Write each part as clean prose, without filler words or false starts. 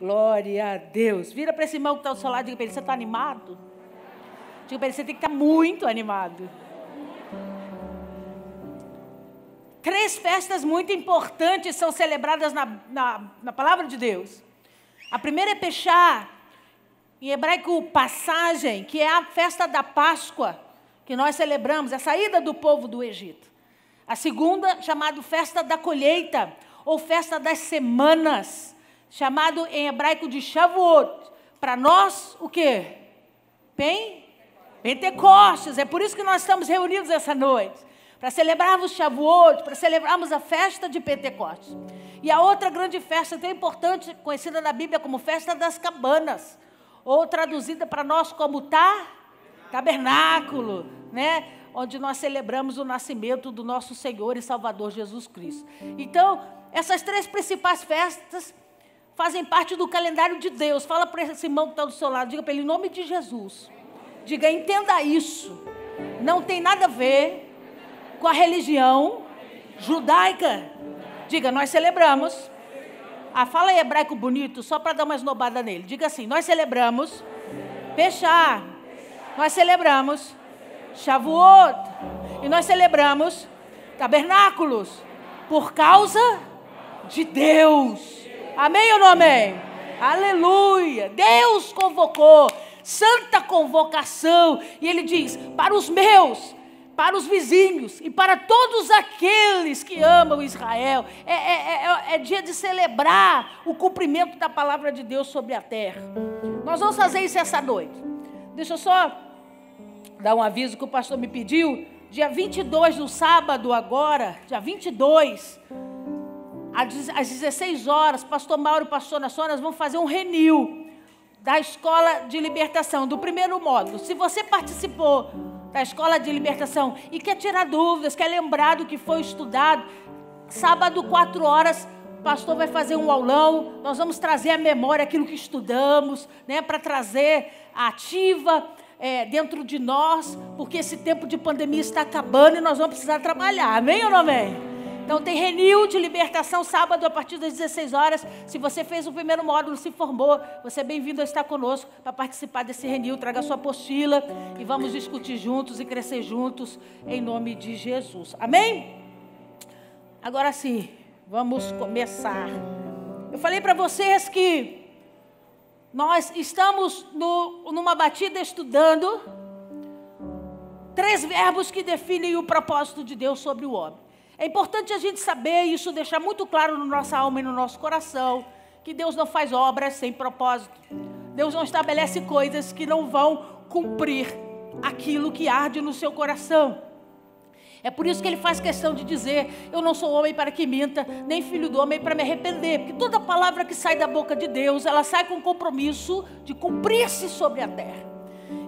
Glória a Deus. Vira para esse irmão que está ao seu lado e diga para ele, você está animado? Diga para ele, você tem que estar muito animado. 3 festas muito importantes são celebradas na palavra de Deus. A primeira é Peshá, em hebraico passagem, que é a festa da Páscoa, que nós celebramos, a saída do povo do Egito. A segunda, chamada festa da colheita, ou festa das semanas, chamado em hebraico de Shavuot. Para nós, o quê? Pentecostes. É por isso que nós estamos reunidos essa noite. Para celebrarmos Shavuot, para celebrarmos a festa de Pentecostes. E a outra grande festa tão importante, conhecida na Bíblia como festa das cabanas, ou traduzida para nós como tabernáculo, né? Onde nós celebramos o nascimento do nosso Senhor e Salvador Jesus Cristo. Então, essas 3 principais festas fazem parte do calendário de Deus. Fala para esse irmão que está do seu lado, diga para ele, em nome de Jesus. Diga, entenda isso. Não tem nada a ver com a religião judaica. Diga, nós celebramos. Fala em hebraico bonito, só para dar uma esnobada nele. Diga assim, nós celebramos Peshá. Nós celebramos Shavuot. E nós celebramos tabernáculos. Por causa de Deus. Amém ou não amém? Aleluia. Deus convocou. Santa convocação. E ele diz, para os meus, para os vizinhos e para todos aqueles que amam Israel. É dia de celebrar o cumprimento da palavra de Deus sobre a terra. Nós vamos fazer isso essa noite. Deixa eu só dar um aviso que o pastor me pediu. Dia 22, no sábado agora, dia 22, às 16 horas, pastor Mauro e pastor Nassau, nós vamos fazer um renew da Escola de Libertação, do primeiro módulo. Se você participou da Escola de Libertação e quer tirar dúvidas, quer lembrar do que foi estudado, sábado, 4 horas, o pastor vai fazer um aulão, nós vamos trazer à memória aquilo que estudamos, né, para trazer a ativa dentro de nós, porque esse tempo de pandemia está acabando e nós vamos precisar trabalhar, amém ou não amém? Então tem renew de libertação sábado a partir das 16 horas. Se você fez o primeiro módulo, se formou, você é bem-vindo a estar conosco para participar desse renew. Traga sua apostila e vamos discutir juntos e crescer juntos em nome de Jesus. Amém? Agora sim, vamos começar. Eu falei para vocês que nós estamos numa batida estudando 3 verbos que definem o propósito de Deus sobre o homem. É importante a gente saber isso, deixar muito claro na nossa alma e no nosso coração, que Deus não faz obras sem propósito. Deus não estabelece coisas que não vão cumprir aquilo que arde no seu coração. É por isso que ele faz questão de dizer, eu não sou homem para que minta, nem filho do homem para me arrepender. Porque toda palavra que sai da boca de Deus, ela sai com o compromisso de cumprir-se sobre a terra.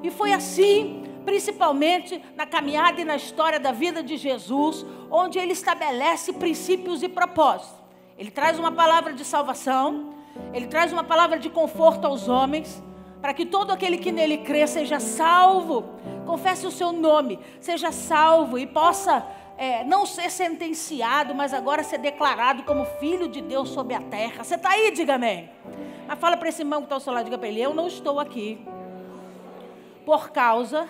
E foi assim, principalmente na caminhada e na história da vida de Jesus, onde ele estabelece princípios e propósitos. Ele traz uma palavra de salvação, ele traz uma palavra de conforto aos homens, para que todo aquele que nele crê seja salvo, confesse o seu nome, seja salvo e possa não ser sentenciado, mas agora ser declarado como filho de Deus sobre a terra. Você está aí, diga amém. Mas fala para esse irmão que está ao seu lado, diga para ele, eu não estou aqui por causa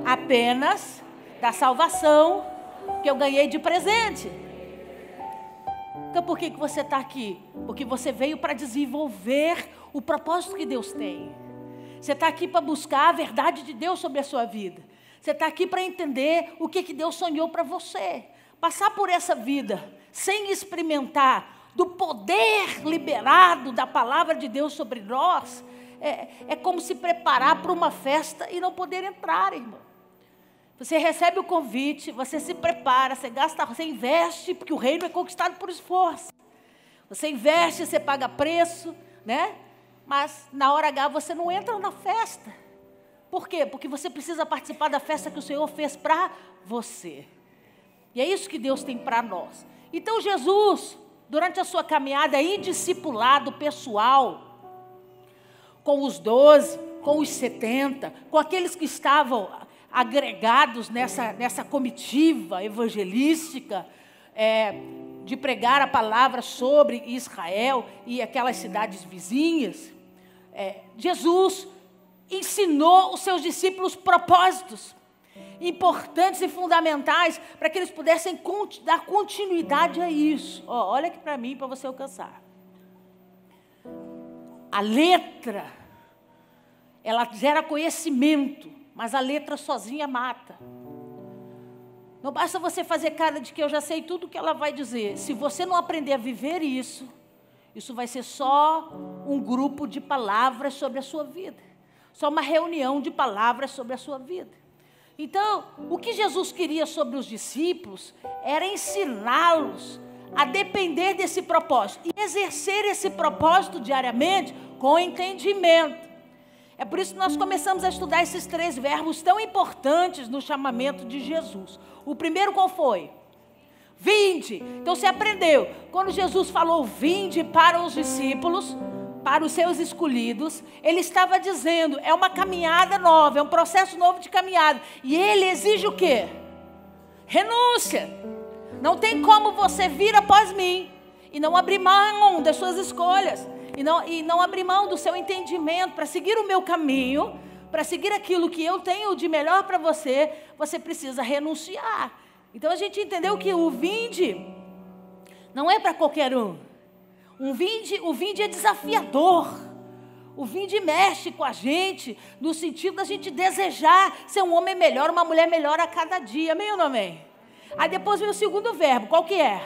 apenas da salvação que eu ganhei de presente. Então por que você está aqui? Porque você veio para desenvolver o propósito que Deus tem. Você está aqui para buscar a verdade de Deus sobre a sua vida. Você está aqui para entender o que Deus sonhou para você. Passar por essa vida sem experimentar do poder liberado da palavra de Deus sobre nós, é como se preparar para uma festa e não poder entrar, irmão. Você recebe o convite, você se prepara, você gasta, você investe, porque o reino é conquistado por esforço. Você investe, você paga preço, né? Mas na hora H você não entra na festa. Por quê? Porque você precisa participar da festa que o Senhor fez para você. E é isso que Deus tem para nós. Então Jesus, durante a sua caminhada em discipulado pessoal, com os 12, com os 70, com aqueles que estavam agregados nessa comitiva evangelística, de pregar a palavra sobre Israel e aquelas cidades vizinhas, Jesus ensinou os seus discípulos propósitos importantes e fundamentais para que eles pudessem dar continuidade a isso. Olha aqui para mim, para você alcançar. A letra, ela gera conhecimento, mas a letra sozinha mata. Não basta você fazer cara de que eu já sei tudo o que ela vai dizer. Se você não aprender a viver isso, isso vai ser só um grupo de palavras sobre a sua vida. Só uma reunião de palavras sobre a sua vida. Então, o que Jesus queria sobre os discípulos era ensiná-los a depender desse propósito e exercer esse propósito diariamente com entendimento. É por isso que nós começamos a estudar esses 3 verbos tão importantes no chamamento de Jesus. O primeiro qual foi? Vinde. Então você aprendeu. Quando Jesus falou vinde para os discípulos, para os seus escolhidos, ele estava dizendo, é uma caminhada nova, é um processo novo de caminhada. E ele exige o quê? Renúncia. Não tem como você vir após mim e não abrir mão das suas escolhas. E não abrir mão do seu entendimento para seguir o meu caminho, para seguir aquilo que eu tenho de melhor para você, você precisa renunciar. Então a gente entendeu que o vinde não é para qualquer um. O vinde é desafiador. O vinde mexe com a gente, no sentido da gente desejar ser um homem melhor, uma mulher melhor a cada dia. Amém ou não amém? Aí depois vem o segundo verbo, qual que é?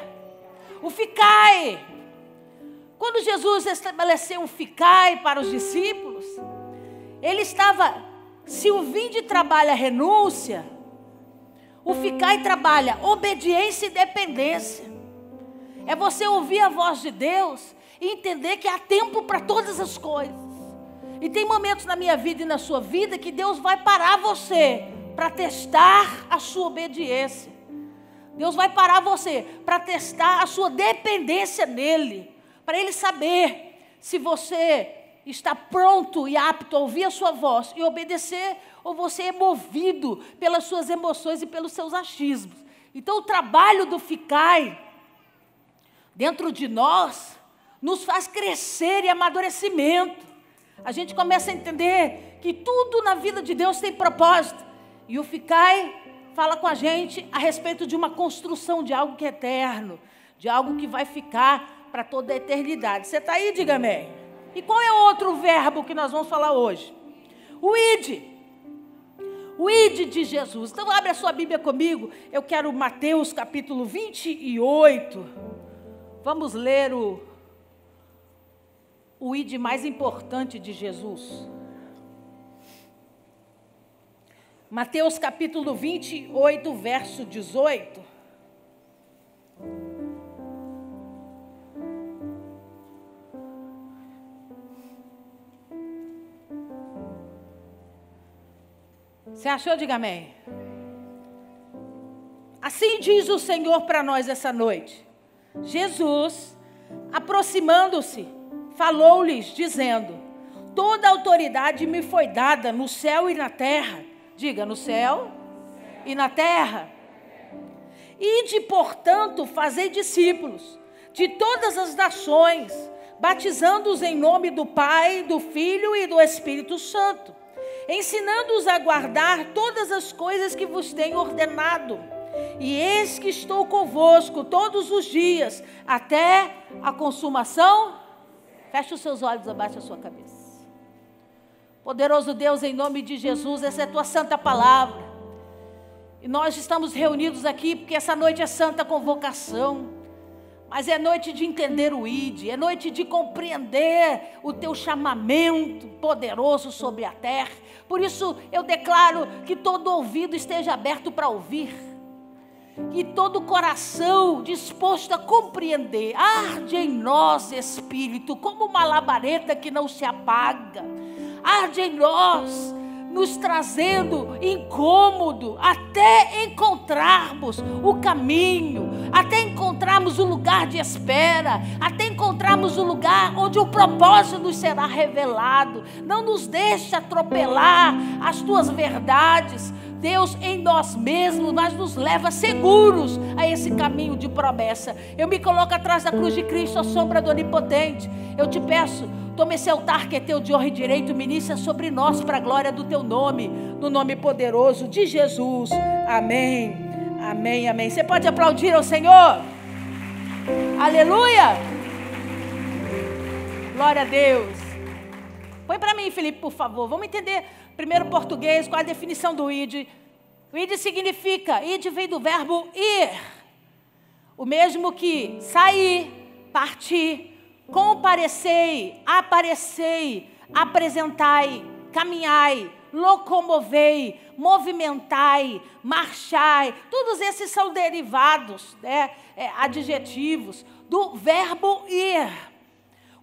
O ficai. Quando Jesus estabeleceu o ficai para os discípulos, ele estava, se o vinde trabalha renúncia, o ficai trabalha obediência e dependência. É você ouvir a voz de Deus e entender que há tempo para todas as coisas. E tem momentos na minha vida e na sua vida que Deus vai parar você para testar a sua obediência. Deus vai parar você para testar a sua dependência nele. Para Ele saber se você está pronto e apto a ouvir a sua voz e obedecer, ou você é movido pelas suas emoções e pelos seus achismos. Então o trabalho do ficai dentro de nós nos faz crescer e amadurecimento. A gente começa a entender que tudo na vida de Deus tem propósito. E o ficai fala com a gente a respeito de uma construção de algo que é eterno, de algo que vai ficar para toda a eternidade. Você está aí? Diga amém. E qual é o outro verbo que nós vamos falar hoje? O ide. O ide de Jesus. Então abre a sua Bíblia comigo. Eu quero Mateus capítulo 28. Vamos ler o ide mais importante de Jesus. Mateus capítulo 28, verso 18. Você achou? Diga amém. Assim diz o Senhor para nós essa noite. Jesus, aproximando-se, falou-lhes, dizendo: toda autoridade me foi dada no céu e na terra. Diga, no céu e na terra. Ide, portanto, fazei discípulos de todas as nações, batizando-os em nome do Pai, do Filho e do Espírito Santo, ensinando-os a guardar todas as coisas que vos tenho ordenado. E eis que estou convosco todos os dias, até a consumação. Feche os seus olhos, abaixe a sua cabeça. Poderoso Deus, em nome de Jesus, essa é a tua santa palavra. E nós estamos reunidos aqui porque essa noite é santa convocação. Mas é noite de entender o ide, é noite de compreender o teu chamamento poderoso sobre a terra. Por isso eu declaro que todo ouvido esteja aberto para ouvir. E todo coração disposto a compreender. Arde em nós, Espírito, como uma labareda que não se apaga. Arde em nós, nos trazendo incômodo, até encontrarmos o caminho, até encontrarmos o lugar de espera, até encontrarmos o lugar onde o propósito nos será revelado. Não nos deixe atropelar as tuas verdades. Deus, em nós mesmos, mas nos leva seguros a esse caminho de promessa. Eu me coloco atrás da cruz de Cristo, à sombra do Onipotente. Eu te peço, toma esse altar que é teu de honra e direito, ministra sobre nós para a glória do teu nome, no nome poderoso de Jesus. Amém, amém, amém. Você pode aplaudir ao Senhor? Aleluia! Glória a Deus. Põe para mim, Felipe, por favor. Vamos entender primeiro português, qual a definição do id. O id significa, id vem do verbo ir. O mesmo que sair, partir, comparecei, aparecei, apresentai, caminhai, locomovei, movimentai, marchai. Todos esses são derivados, adjetivos, do verbo ir.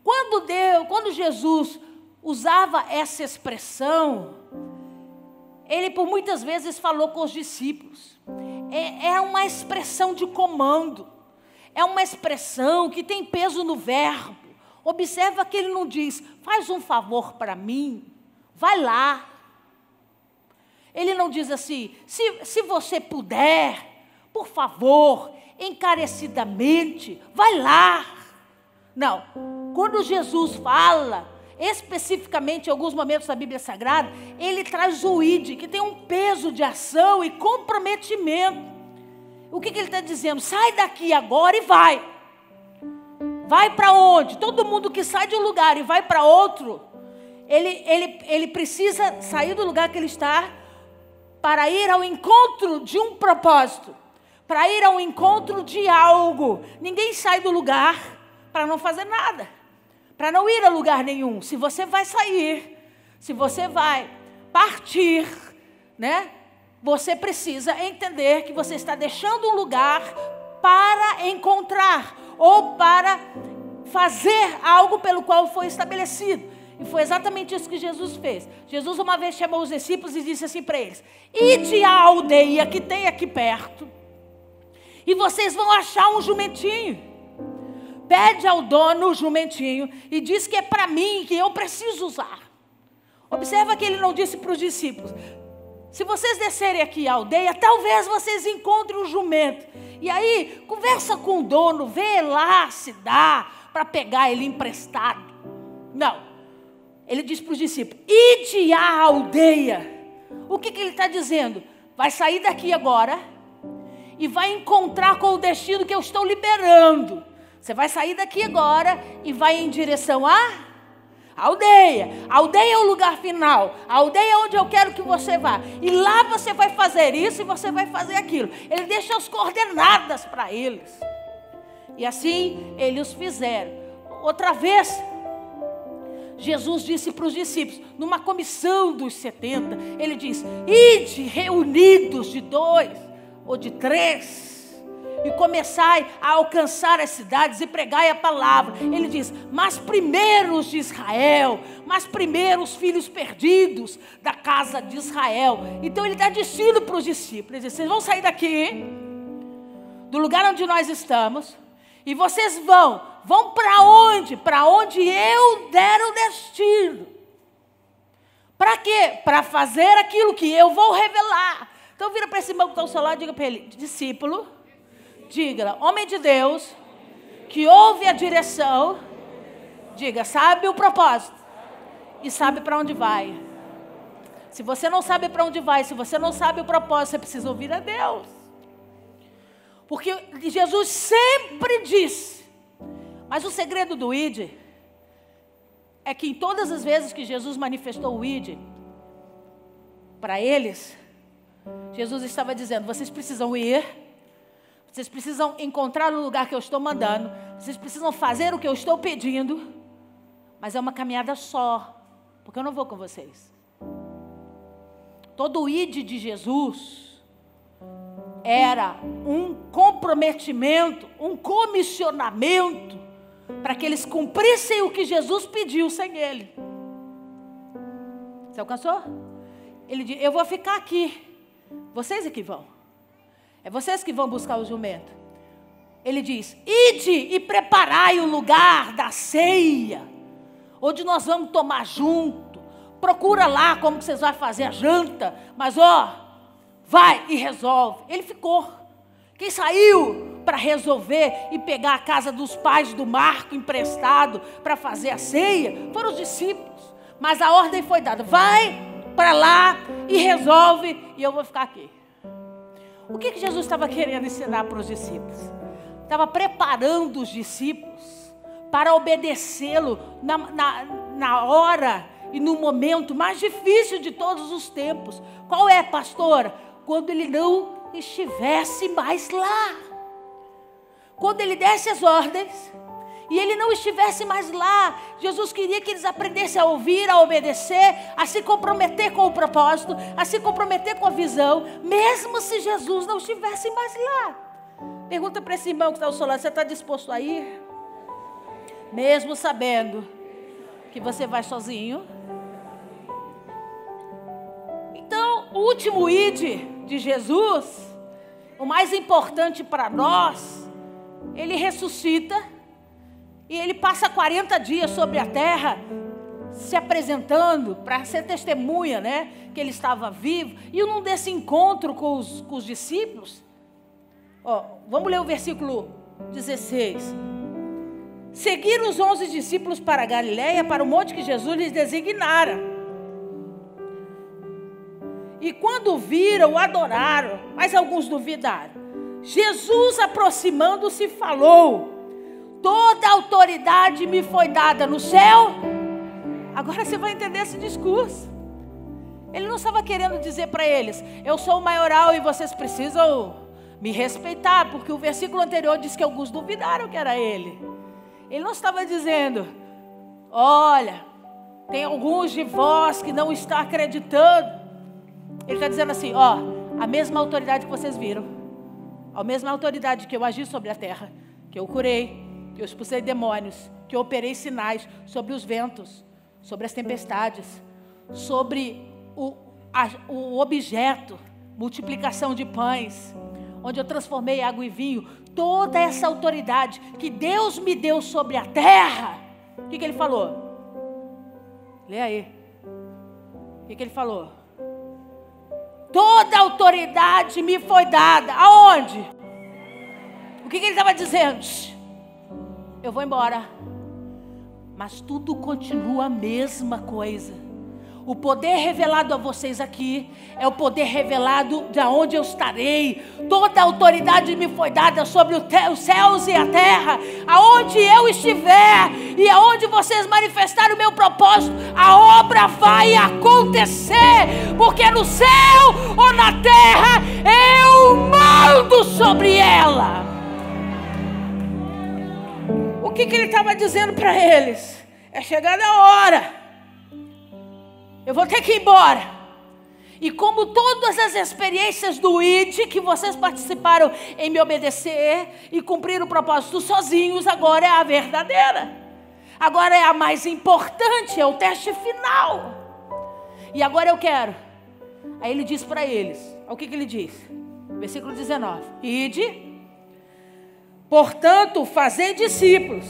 Quando Jesus usava essa expressão, ele por muitas vezes falou com os discípulos. É uma expressão de comando, é uma expressão que tem peso no verbo. Observa que ele não diz, faz um favor para mim, vai lá. Ele não diz assim, se você puder, por favor, encarecidamente, vai lá. Não, quando Jesus fala, especificamente em alguns momentos da Bíblia Sagrada, ele traz o id, que tem um peso de ação e comprometimento. O que ele está dizendo? Sai daqui agora e vai. Vai para onde? Todo mundo que sai de um lugar e vai para outro, ele precisa sair do lugar que ele está para ir ao encontro de um propósito, para ir ao encontro de algo. Ninguém sai do lugar para não fazer nada, para não ir a lugar nenhum. Se você vai sair, se você vai partir, você precisa entender que você está deixando um lugar para encontrar ou para fazer algo pelo qual foi estabelecido. E foi exatamente isso que Jesus fez. Jesus uma vez chamou os discípulos e disse assim para eles: ide à aldeia que tem aqui perto e vocês vão achar um jumentinho. Pede ao dono o jumentinho e diz que é para mim, que eu preciso usar. Observa que ele não disse para os discípulos: se vocês descerem aqui à aldeia, talvez vocês encontrem um jumento. E aí, conversa com o dono, vê lá se dá para pegar ele emprestado. Não. Ele diz para os discípulos: ide à aldeia. O que ele está dizendo? Vai sair daqui agora e vai encontrar com o destino que eu estou liberando. Você vai sair daqui agora e vai em direção à aldeia. A aldeia é o lugar final. A aldeia é onde eu quero que você vá. E lá você vai fazer isso e você vai fazer aquilo. Ele deixa as coordenadas para eles. E assim eles fizeram. Outra vez, Jesus disse para os discípulos, numa comissão dos 70, ele diz: ide reunidos de 2 ou de 3 e começai a alcançar as cidades e pregai a palavra. Ele diz: mas primeiro os de Israel, mas primeiro os filhos perdidos da casa de Israel. Então ele está dizendo para os discípulos, ele diz: vocês vão sair daqui, do lugar onde nós estamos, e vocês vão para onde? Para onde eu der o destino. Para quê? Para fazer aquilo que eu vou revelar. Então vira para esse irmão que está ao seu lado e diga para ele: discípulo, diga, homem de Deus, que ouve a direção, diga, sabe o propósito e sabe para onde vai. Se você não sabe para onde vai, se você não sabe o propósito, você precisa ouvir a Deus. Porque Jesus sempre disse, mas o segredo do id é que em todas as vezes que Jesus manifestou o id para eles, Jesus estava dizendo: vocês precisam ir, vocês precisam encontrar o lugar que eu estou mandando, vocês precisam fazer o que eu estou pedindo, mas é uma caminhada só, porque eu não vou com vocês. Todo o id de Jesus era um comprometimento, um comissionamento, para que eles cumprissem o que Jesus pediu sem ele. Você alcançou? Ele diz: eu vou ficar aqui, vocês é que vão. É vocês que vão buscar o jumento. Ele diz: ide e preparai o lugar da ceia, onde nós vamos tomar junto. Procura lá como que vocês vão fazer a janta. Mas vai e resolve. Ele ficou. Quem saiu para resolver e pegar a casa dos pais do Marco emprestado para fazer a ceia foram os discípulos. Mas a ordem foi dada: vai para lá e resolve, e eu vou ficar aqui. O que Jesus estava querendo ensinar para os discípulos? Estava preparando os discípulos para obedecê-lo na hora e no momento mais difícil de todos os tempos. Qual é, pastora? Quando ele não estivesse mais lá. Quando ele desse as ordens e ele não estivesse mais lá, Jesus queria que eles aprendessem a ouvir, a obedecer, a se comprometer com o propósito, a se comprometer com a visão, mesmo se Jesus não estivesse mais lá. Pergunta para esse irmão que está ao seu lado: você está disposto a ir? Mesmo sabendo que você vai sozinho? Então, o último ide de Jesus, o mais importante para nós, ele ressuscita e ele passa 40 dias sobre a terra, se apresentando para ser testemunha, né, que ele estava vivo. E num desse encontro com os discípulos, vamos ler o versículo 16. Seguiram os 11 discípulos para a Galileia, para o monte que Jesus lhes designara. E quando o viram, o adoraram, mas alguns duvidaram. Jesus, aproximando-se, falou: toda autoridade me foi dada no céu. Agora você vai entender esse discurso. Ele não estava querendo dizer para eles: eu sou o maioral e vocês precisam me respeitar, porque o versículo anterior diz que alguns duvidaram que era ele. Ele não estava dizendo: olha, tem alguns de vós que não estão acreditando. Ele está dizendo assim: a mesma autoridade que vocês viram, a mesma autoridade que eu agi sobre a terra, que eu curei, que eu expulsei demônios, que eu operei sinais sobre os ventos, sobre as tempestades, sobre o objeto, multiplicação de pães, onde eu transformei água em vinho, toda essa autoridade que Deus me deu sobre a terra. O que ele falou? Lê aí. O que ele falou? Toda autoridade me foi dada. Aonde? O que ele estava dizendo? Eu vou embora. Mas tudo continua a mesma coisa. O poder revelado a vocês aqui é o poder revelado de onde eu estarei. Toda a autoridade me foi dada sobre os céus e a terra. Aonde eu estiver e aonde vocês manifestarem o meu propósito, a obra vai acontecer. Porque no céu ou na terra eu mando sobre ela. O que ele estava dizendo para eles? É chegada a hora. Eu vou ter que ir embora. E como todas as experiências do ID que vocês participaram em me obedecer e cumprir o propósito sozinhos, agora é a verdadeira. Agora é a mais importante, é o teste final. E agora eu quero. Aí ele diz para eles, olha o que ele diz. Versículo 19. Ide, portanto, fazei discípulos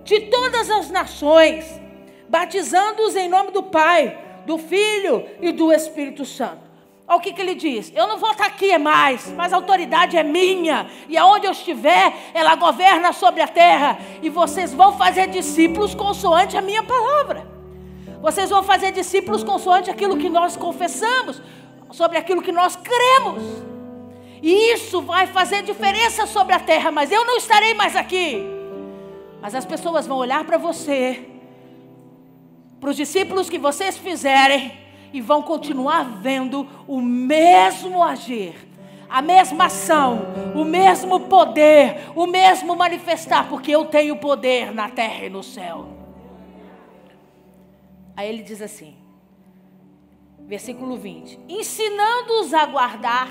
de todas as nações, batizando-os em nome do Pai, do Filho e do Espírito Santo. Olha o que ele diz: eu não vou estar aqui mais, mas a autoridade é minha, e aonde eu estiver, ela governa sobre a terra, e vocês vão fazer discípulos consoante a minha palavra. Vocês vão fazer discípulos consoante aquilo que nós confessamos, sobre aquilo que nós cremos, e isso vai fazer diferença sobre a terra. Mas eu não estarei mais aqui, mas as pessoas vão olhar para você, para os discípulos que vocês fizerem, e vão continuar vendo o mesmo agir, a mesma ação, o mesmo poder, o mesmo manifestar, porque eu tenho poder na terra e no céu. Aí ele diz assim, versículo 20: ensinando-os a guardar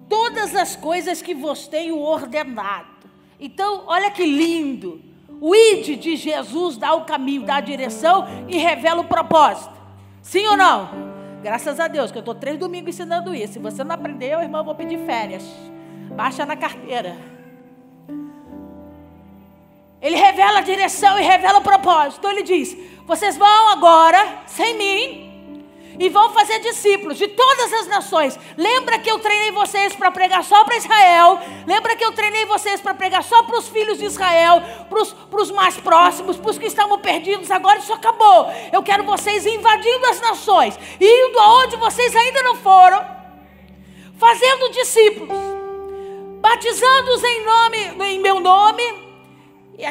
todas as coisas que vos tenho ordenado. Então, olha que lindo. O ide de Jesus dá o caminho, dá a direção e revela o propósito. Sim ou não? Graças a Deus que eu estou 3 domingos ensinando isso. Se você não aprendeu, irmão, eu vou pedir férias. Baixa na carteira. Ele revela a direção e revela o propósito. Então ele diz: vocês vão agora, sem mim, e vão fazer discípulos de todas as nações. Lembra que eu treinei vocês para pregar só para Israel? Lembra que eu treinei vocês para pregar só para os filhos de Israel, para os mais próximos, para os que estavam perdidos? Agora isso acabou. Eu quero vocês invadindo as nações, indo aonde vocês ainda não foram, fazendo discípulos, batizando-os em meu nome, e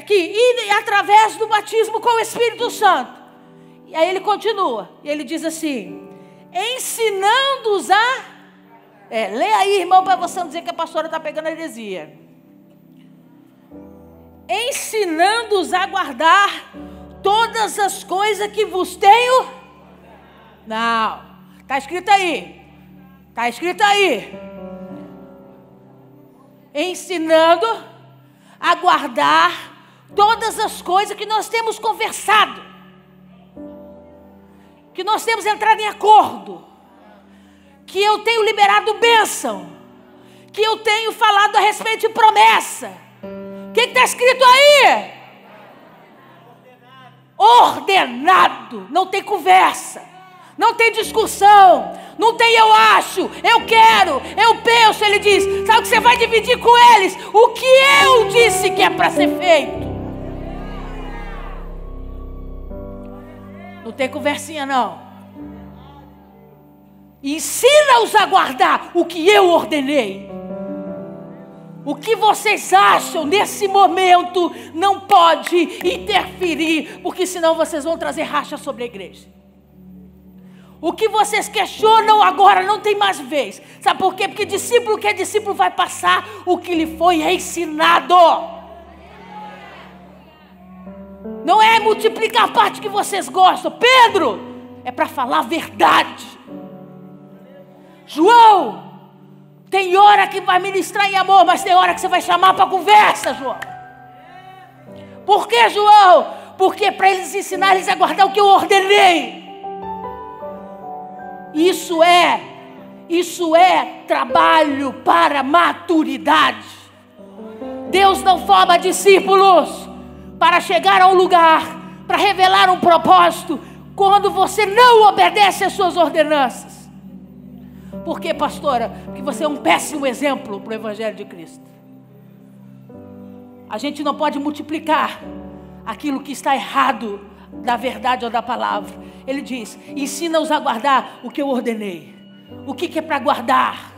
através do batismo com o Espírito Santo. E aí ele continua, e ele diz assim: ensinando-os a... lê aí, irmão, para você não dizer que a pastora está pegando heresia. Ensinando-os a guardar todas as coisas que vos tenho... Não, está escrito aí. Está escrito aí. Ensinando a guardar todas as coisas que nós temos conversado, que nós temos entrado em acordo, que eu tenho liberado bênção, que eu tenho falado a respeito de promessa. O que está escrito aí? Ordenado. Não tem conversa, não tem discussão, não tem eu acho, eu quero, eu penso. Ele diz: sabe o que você vai dividir com eles? O que eu disse que é para ser feito. Não tem conversinha não. Ensina-os a guardar o que eu ordenei. O que vocês acham nesse momento não pode interferir, porque senão vocês vão trazer racha sobre a igreja. O que vocês questionam agora não tem mais vez. Sabe por quê? Porque discípulo que é discípulo vai passar o que lhe foi ensinado. Não é multiplicar a parte que vocês gostam. Pedro, é para falar a verdade. João, tem hora que vai ministrar em amor, mas tem hora que você vai chamar para conversa, João. Por que, João? Porque para eles ensinarem a guardar o que eu ordenei. Isso é trabalho para maturidade. Deus não forma discípulos para chegar a um lugar, para revelar um propósito, quando você não obedece às suas ordenanças. Por quê, pastora? Porque você é um péssimo exemplo para o Evangelho de Cristo. A gente não pode multiplicar aquilo que está errado da verdade ou da palavra. Ele diz: ensina-os a guardar o que eu ordenei. O que é para guardar?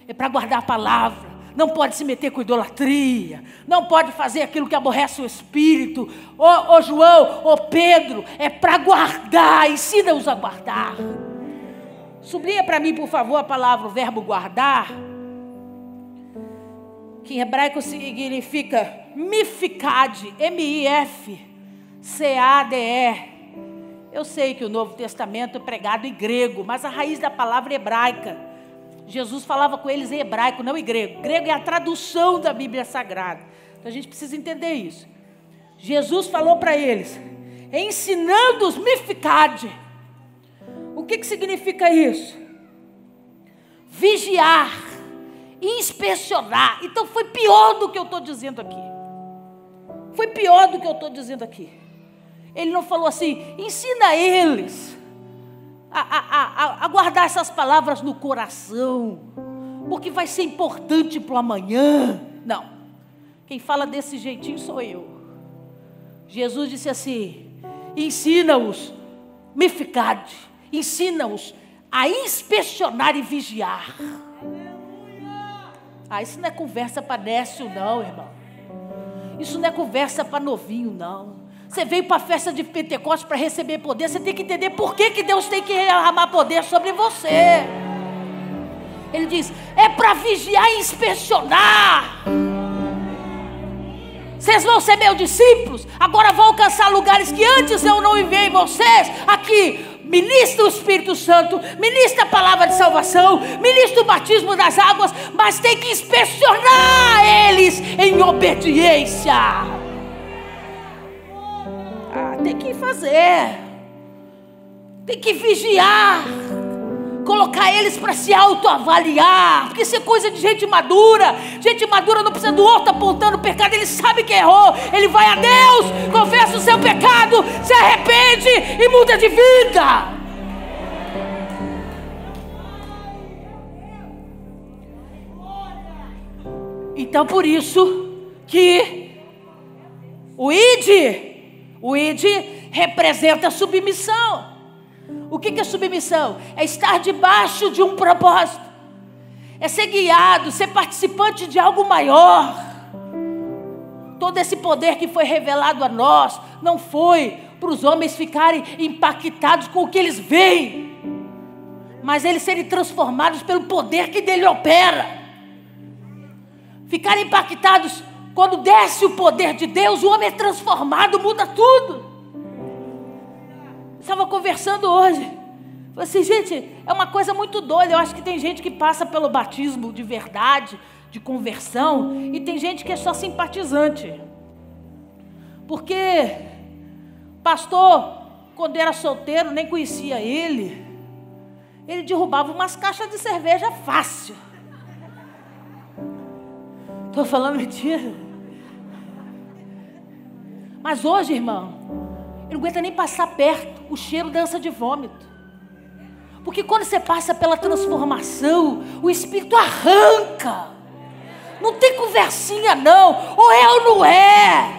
É para guardar a palavra. Não pode se meter com idolatria, não pode fazer aquilo que aborrece o Espírito. Ô João, ô Pedro, é para guardar, ensina-os a guardar. Sublinha para mim, por favor, a palavra, o verbo guardar, que em hebraico significa mificade, M-I-F-C-A-D-E. Eu sei que o Novo Testamento é pregado em grego, mas a raiz da palavra é hebraica. Jesus falava com eles em hebraico, não em grego. Grego é a tradução da Bíblia Sagrada. Então a gente precisa entender isso. Jesus falou para eles, ensinando-os mificade. O que significa isso? Vigiar, inspecionar. Então foi pior do que eu estou dizendo aqui. Foi pior do que eu estou dizendo aqui. Ele não falou assim: ensina eles a guardar essas palavras no coração, porque vai ser importante para o amanhã. Não. Quem fala desse jeitinho sou eu. Jesus disse assim: ensina-os, mificade, ensina-os a inspecionar e vigiar. Isso não é conversa para nécio não, irmão. Isso não é conversa para novinho não. Você veio para a festa de Pentecostes para receber poder. Você tem que entender por que Deus tem que derramar poder sobre você. Ele diz: é para vigiar e inspecionar. Vocês vão ser meus discípulos. Agora vão alcançar lugares que antes eu não enviei vocês. Aqui, ministra o Espírito Santo, ministra a palavra de salvação, ministra o batismo das águas, mas tem que inspecionar eles em obediência. Tem que fazer, tem que vigiar, colocar eles para se autoavaliar, porque isso é coisa de gente madura. Gente madura não precisa do outro apontando o pecado, ele sabe que errou, ele vai a Deus, confessa o seu pecado, se arrepende e muda de vida. Então, por isso que o id representa submissão. O que é submissão? É estar debaixo de um propósito. É ser guiado, ser participante de algo maior. Todo esse poder que foi revelado a nós não foi para os homens ficarem impactados com o que eles veem, mas eles serem transformados pelo poder que dele opera. Ficarem impactados quando desce o poder de Deus, o homem é transformado, muda tudo. Eu estava conversando hoje, falei assim, gente, é uma coisa muito doida. Eu acho que tem gente que passa pelo batismo de verdade, de conversão, e tem gente que é só simpatizante. Porque pastor, quando era solteiro, nem conhecia ele derrubava umas caixas de cerveja fácil. Estou falando mentira? Mas hoje, irmão, ele não aguenta nem passar perto, o cheiro dança de vômito. Porque quando você passa pela transformação, o Espírito arranca. Não tem conversinha não, ou é ou não é.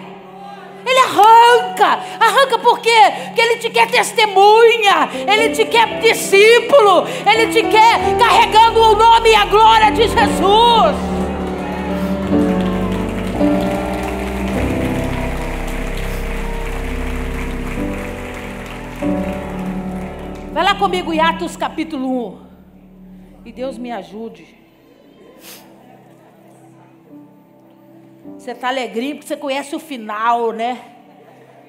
Ele arranca por quê? Porque ele te quer testemunha, ele te quer discípulo, ele te quer carregando o nome e a glória de Jesus. Vai lá comigo em Atos capítulo 1. E Deus me ajude. Você está alegrinho porque você conhece o final, né?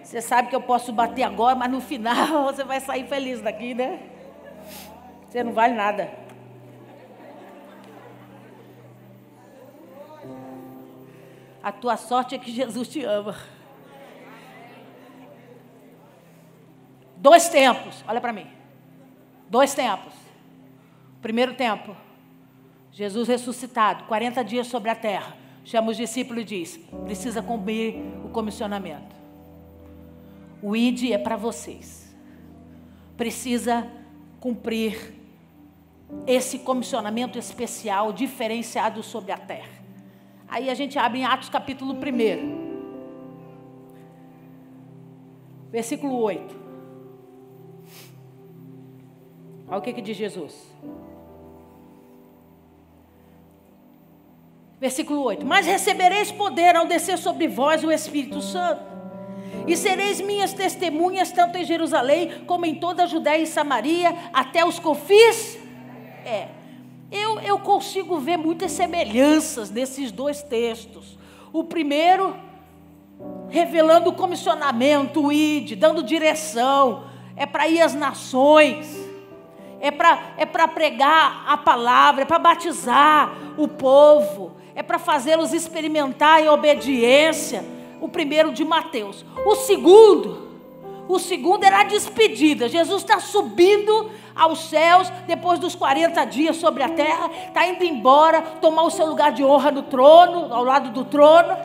Você sabe que eu posso bater agora, mas no final você vai sair feliz daqui, né? Você não vale nada. A tua sorte é que Jesus te ama. 2 tempos, olha para mim. 2 tempos. Primeiro tempo, Jesus ressuscitado, 40 dias sobre a terra. Chama os discípulos e diz, precisa cumprir o comissionamento. O ID é para vocês. Precisa cumprir esse comissionamento especial, diferenciado sobre a terra. Aí a gente abre em Atos capítulo 1. Versículo 8. Olha o que diz Jesus. Versículo 8. Mas recebereis poder ao descer sobre vós o Espírito Santo. E sereis minhas testemunhas, tanto em Jerusalém, como em toda a Judéia e Samaria, até os confins. Eu consigo ver muitas semelhanças nesses 2 textos. O primeiro, revelando o comissionamento, o ID, dando direção. É para ir às nações. É para pregar a palavra, é para batizar o povo. É para fazê-los experimentar em obediência. O primeiro de Mateus. O segundo era a despedida. Jesus está subindo aos céus, depois dos 40 dias sobre a terra, está indo embora, tomar o seu lugar de honra no trono, ao lado do trono.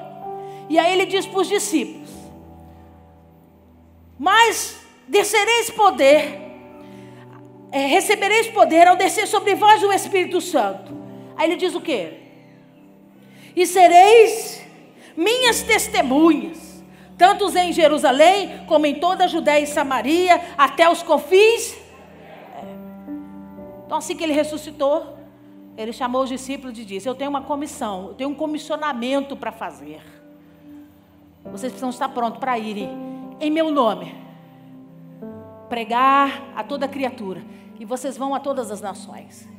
E aí ele diz para os discípulos, mas descereis poder, recebereis poder ao descer sobre vós o Espírito Santo. Aí ele diz o quê? E sereis minhas testemunhas, tanto em Jerusalém, como em toda a Judéia e Samaria, até os confins. Então assim que ele ressuscitou, ele chamou os discípulos e disse, eu tenho uma comissão, eu tenho um comissionamento para fazer. Vocês precisam estar prontos para irem em meu nome, pregar a toda criatura, e vocês vão a todas as nações.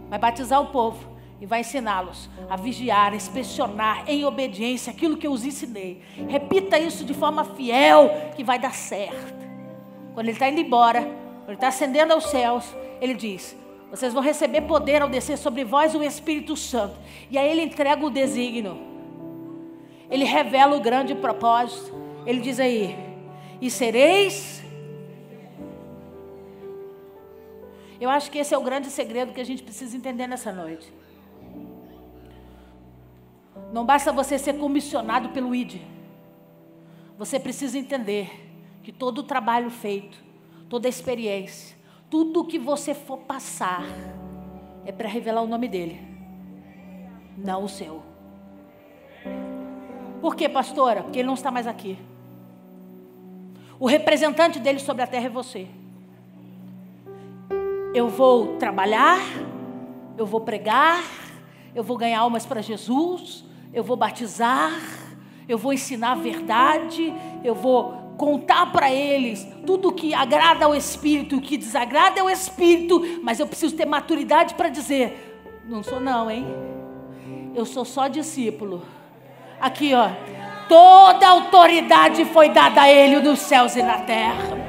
Vai batizar o povo e vai ensiná-los a vigiar, a inspecionar em obediência aquilo que eu os ensinei. Repita isso de forma fiel, que vai dar certo. Quando ele está indo embora, quando ele está ascendendo aos céus, ele diz, vocês vão receber poder ao descer sobre vós o Espírito Santo. E aí ele entrega o desígnio. Ele revela o grande propósito. Ele diz aí, e sereis... Eu acho que esse é o grande segredo que a gente precisa entender nessa noite. Não basta você ser comissionado pelo ID. Você precisa entender que todo o trabalho feito, toda a experiência, tudo o que você for passar, é para revelar o nome dele, não o seu. Por quê, pastora? Porque ele não está mais aqui. O representante dele sobre a terra é você. Eu vou trabalhar, eu vou pregar, eu vou ganhar almas para Jesus, eu vou batizar, eu vou ensinar a verdade, eu vou contar para eles tudo que agrada ao Espírito, o que desagrada ao Espírito, mas eu preciso ter maturidade para dizer, não sou não, hein? Eu sou só discípulo. Aqui, ó, toda a autoridade foi dada a ele nos céus e na terra.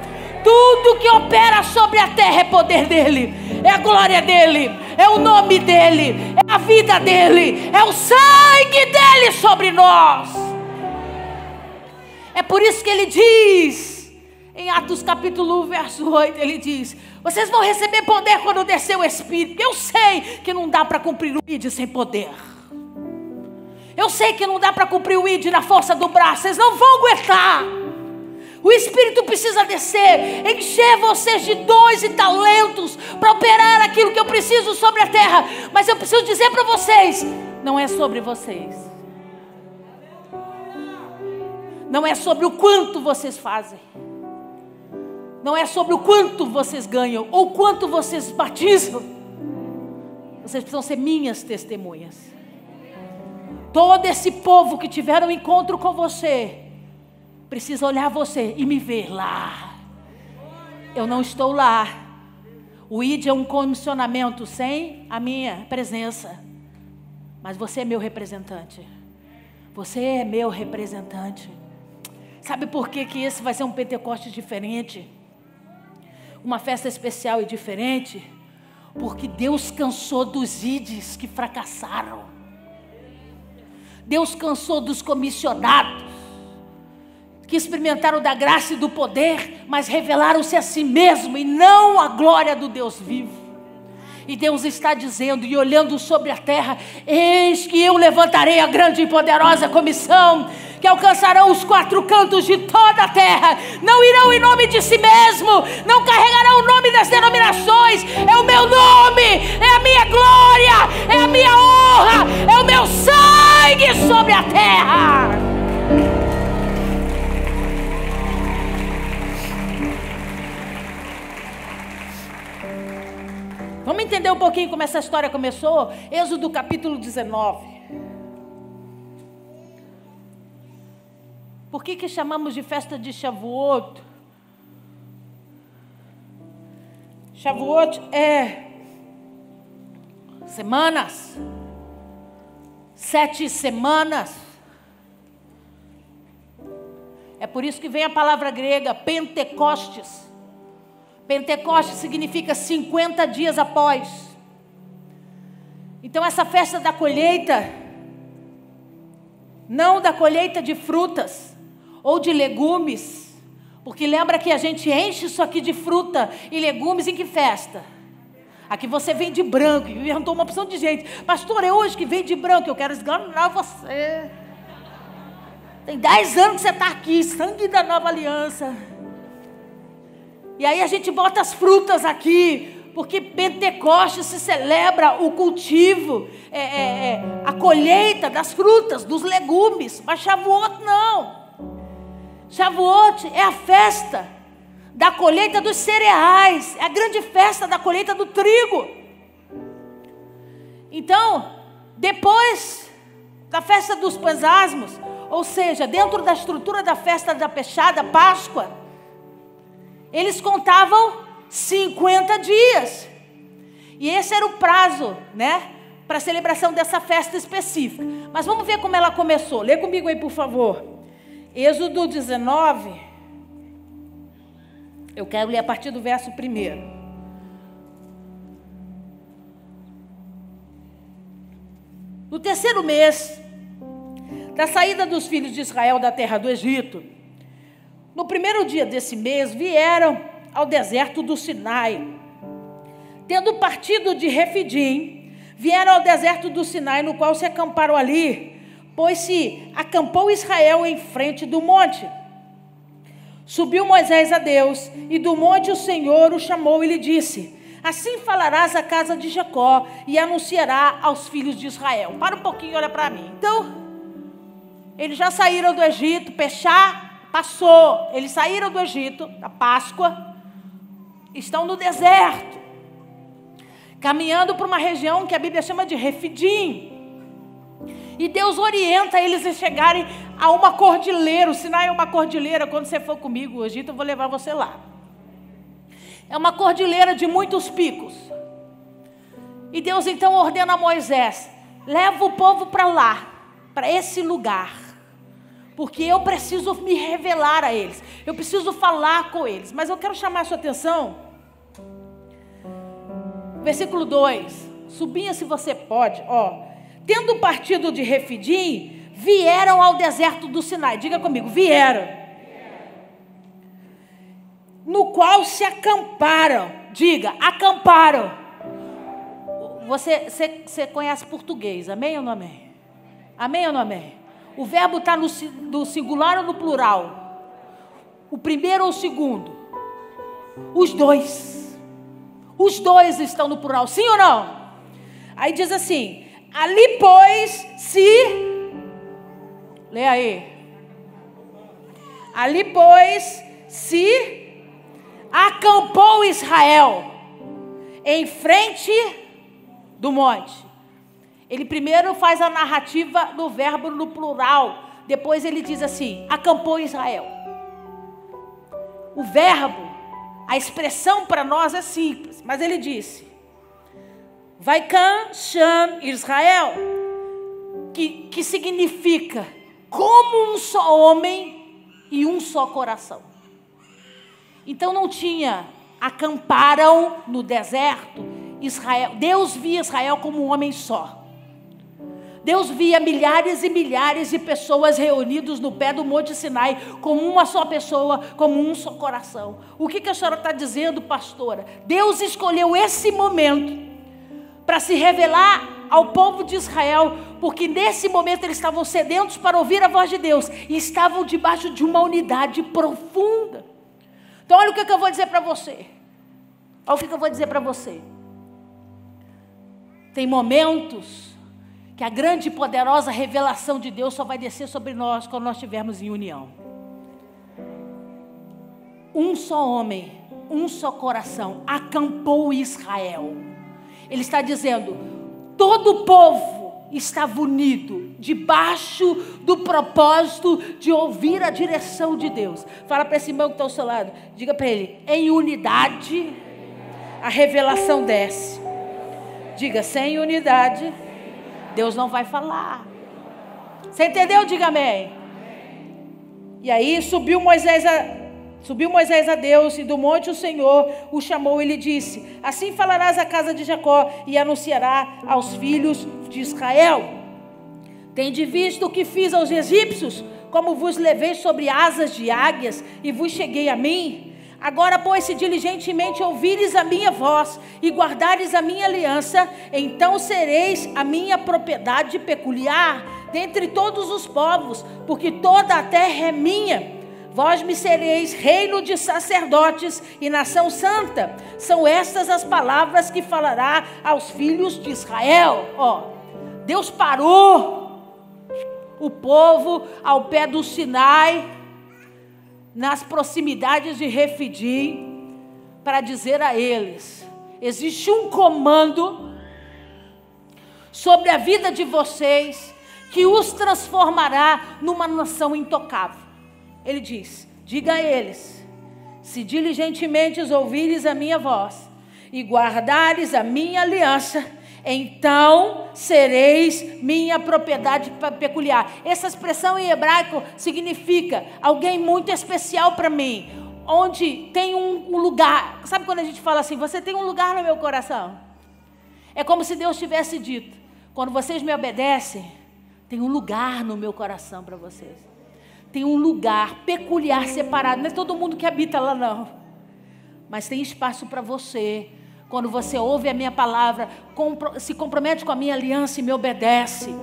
Tudo que opera sobre a terra é poder dele, é a glória dele, é o nome dele, é a vida dele, é o sangue dele sobre nós. É por isso que ele diz, em Atos capítulo 1, verso 8, ele diz, vocês vão receber poder quando descer o Espírito. Eu sei que não dá para cumprir o ID sem poder. Eu sei que não dá para cumprir o ID na força do braço, vocês não vão aguentar. O Espírito precisa descer, encher vocês de dons e talentos para operar aquilo que eu preciso sobre a terra. Mas eu preciso dizer para vocês, não é sobre vocês. Não é sobre o quanto vocês fazem. Não é sobre o quanto vocês ganham ou quanto vocês batizam. Vocês precisam ser minhas testemunhas. Todo esse povo que tiver um encontro com você precisa olhar você e me ver lá. Eu não estou lá. O ID é um comissionamento sem a minha presença. Mas você é meu representante. Você é meu representante. Sabe por que esse vai ser um Pentecoste diferente? Uma festa especial e diferente? Porque Deus cansou dos IDs que fracassaram. Deus cansou dos comissionados que experimentaram da graça e do poder, mas revelaram-se a si mesmo e não a glória do Deus vivo. E Deus está dizendo e olhando sobre a terra, eis que eu levantarei a grande e poderosa comissão, que alcançarão os 4 cantos de toda a terra, não irão em nome de si mesmo, não carregarão o nome das denominações, é o meu nome, é a minha glória, é a minha honra, é o meu sangue sobre a terra. Vamos entender um pouquinho como essa história começou? Êxodo capítulo 19. Por que chamamos de festa de Shavuot? Shavuot é semanas. 7 semanas. É por isso que vem a palavra grega Pentecostes. Pentecostes significa 50 dias após. Então essa festa da colheita, não da colheita de frutas ou de legumes, porque lembra que a gente enche isso aqui de fruta e legumes em que festa? Aqui você vem de branco, e perguntou uma opção de gente, pastor, é hoje que vem de branco, eu quero esganar você. Tem 10 anos que você está aqui, sangue da nova aliança. E aí a gente bota as frutas aqui, porque Pentecostes se celebra o cultivo, a colheita das frutas, dos legumes. Mas Shavuot não. Shavuot é a festa da colheita dos cereais, é a grande festa da colheita do trigo. Então, depois da festa dos pães asmos, ou seja, dentro da estrutura da festa da peixada, Páscoa, eles contavam 50 dias. E esse era o prazo, né, para a celebração dessa festa específica. Mas vamos ver como ela começou. Lê comigo aí, por favor. Êxodo 19. Eu quero ler a partir do verso 1. No 3º mês da saída dos filhos de Israel da terra do Egito, no 1º dia desse mês, vieram ao deserto do Sinai. Tendo partido de Refidim, vieram ao deserto do Sinai, no qual se acamparam ali, pois se acampou Israel em frente do monte. Subiu Moisés a Deus, e do monte o Senhor o chamou e lhe disse, assim falarás à casa de Jacó, e anunciará aos filhos de Israel. Para um pouquinho, olha para mim. Então, Eles já saíram do Egito, Peshá passou. Eles saíram do Egito, da Páscoa, estão no deserto, caminhando para uma região que a Bíblia chama de Refidim. E Deus orienta eles a chegarem a uma cordilheira. O Sinai é uma cordilheira. Quando você for comigo ao Egito, eu vou levar você lá. É uma cordilheira de muitos picos. E Deus então ordena a Moisés: leva o povo para lá, para esse lugar, porque eu preciso me revelar a eles, eu preciso falar com eles. Mas eu quero chamar a sua atenção, versículo 2, subinha se você pode, tendo partido de Refidim, vieram ao deserto do Sinai. Diga comigo, vieram. No qual se acamparam. Diga, acamparam. Você conhece português, amém ou não amém? Amém ou não amém? O verbo está no singular ou no plural? O primeiro ou o segundo? Os dois. Os dois estão no plural, sim ou não? Aí diz assim: ali pois se... Lê aí. Ali pois se acampou Israel em frente do monte. Ele primeiro faz a narrativa do verbo no plural. Depois ele diz assim: acampou Israel. O verbo, a expressão para nós é simples, mas ele disse: Vaikam Shem Israel, que significa como um só homem e um só coração. Então não tinha acamparam no deserto Israel. Deus via Israel como um homem só. Deus via milhares e milhares de pessoas reunidos no pé do Monte Sinai, como uma só pessoa, como um só coração. O que a senhora está dizendo, pastora? Deus escolheu esse momento para se revelar ao povo de Israel, porque nesse momento eles estavam sedentos para ouvir a voz de Deus, e estavam debaixo de uma unidade profunda. Então olha o que eu vou dizer para você. Olha o que eu vou dizer para você. Tem momentos que a grande e poderosa revelação de Deus só vai descer sobre nós quando nós estivermos em união. Um só homem, um só coração, acampou Israel. Ele está dizendo, todo o povo estava unido, debaixo do propósito de ouvir a direção de Deus. Fala para esse irmão que está ao seu lado, diga para ele, em unidade a revelação desce. Diga, sem unidade Deus não vai falar. Você entendeu? Diga amém. E aí subiu Moisés a Deus, e do monte o Senhor o chamou e lhe disse: assim falarás à casa de Jacó e anunciará aos filhos de Israel: tende visto o que fiz aos egípcios, como vos levei sobre asas de águias e vos cheguei a mim? Agora, pois, se diligentemente ouvires a minha voz e guardares a minha aliança, então sereis a minha propriedade peculiar dentre todos os povos, porque toda a terra é minha. Vós me sereis reino de sacerdotes e nação santa. São estas as palavras que falará aos filhos de Israel. Deus parou o povo ao pé do Sinai, nas proximidades de Refidim, para dizer a eles: existe um comando sobre a vida de vocês que os transformará numa nação intocável. Ele diz: diga a eles, se diligentemente ouvires a minha voz e guardares a minha aliança, então sereis minha propriedade peculiar. Essa expressão em hebraico significa alguém muito especial para mim, onde tem um lugar. Sabe quando a gente fala assim, você tem um lugar no meu coração? É como se Deus tivesse dito, quando vocês me obedecem, tem um lugar no meu coração para vocês. Tem um lugar peculiar, separado. Não é todo mundo que habita lá não, mas tem espaço para você. Quando você ouve a minha palavra, se compromete com a minha aliança e me obedece.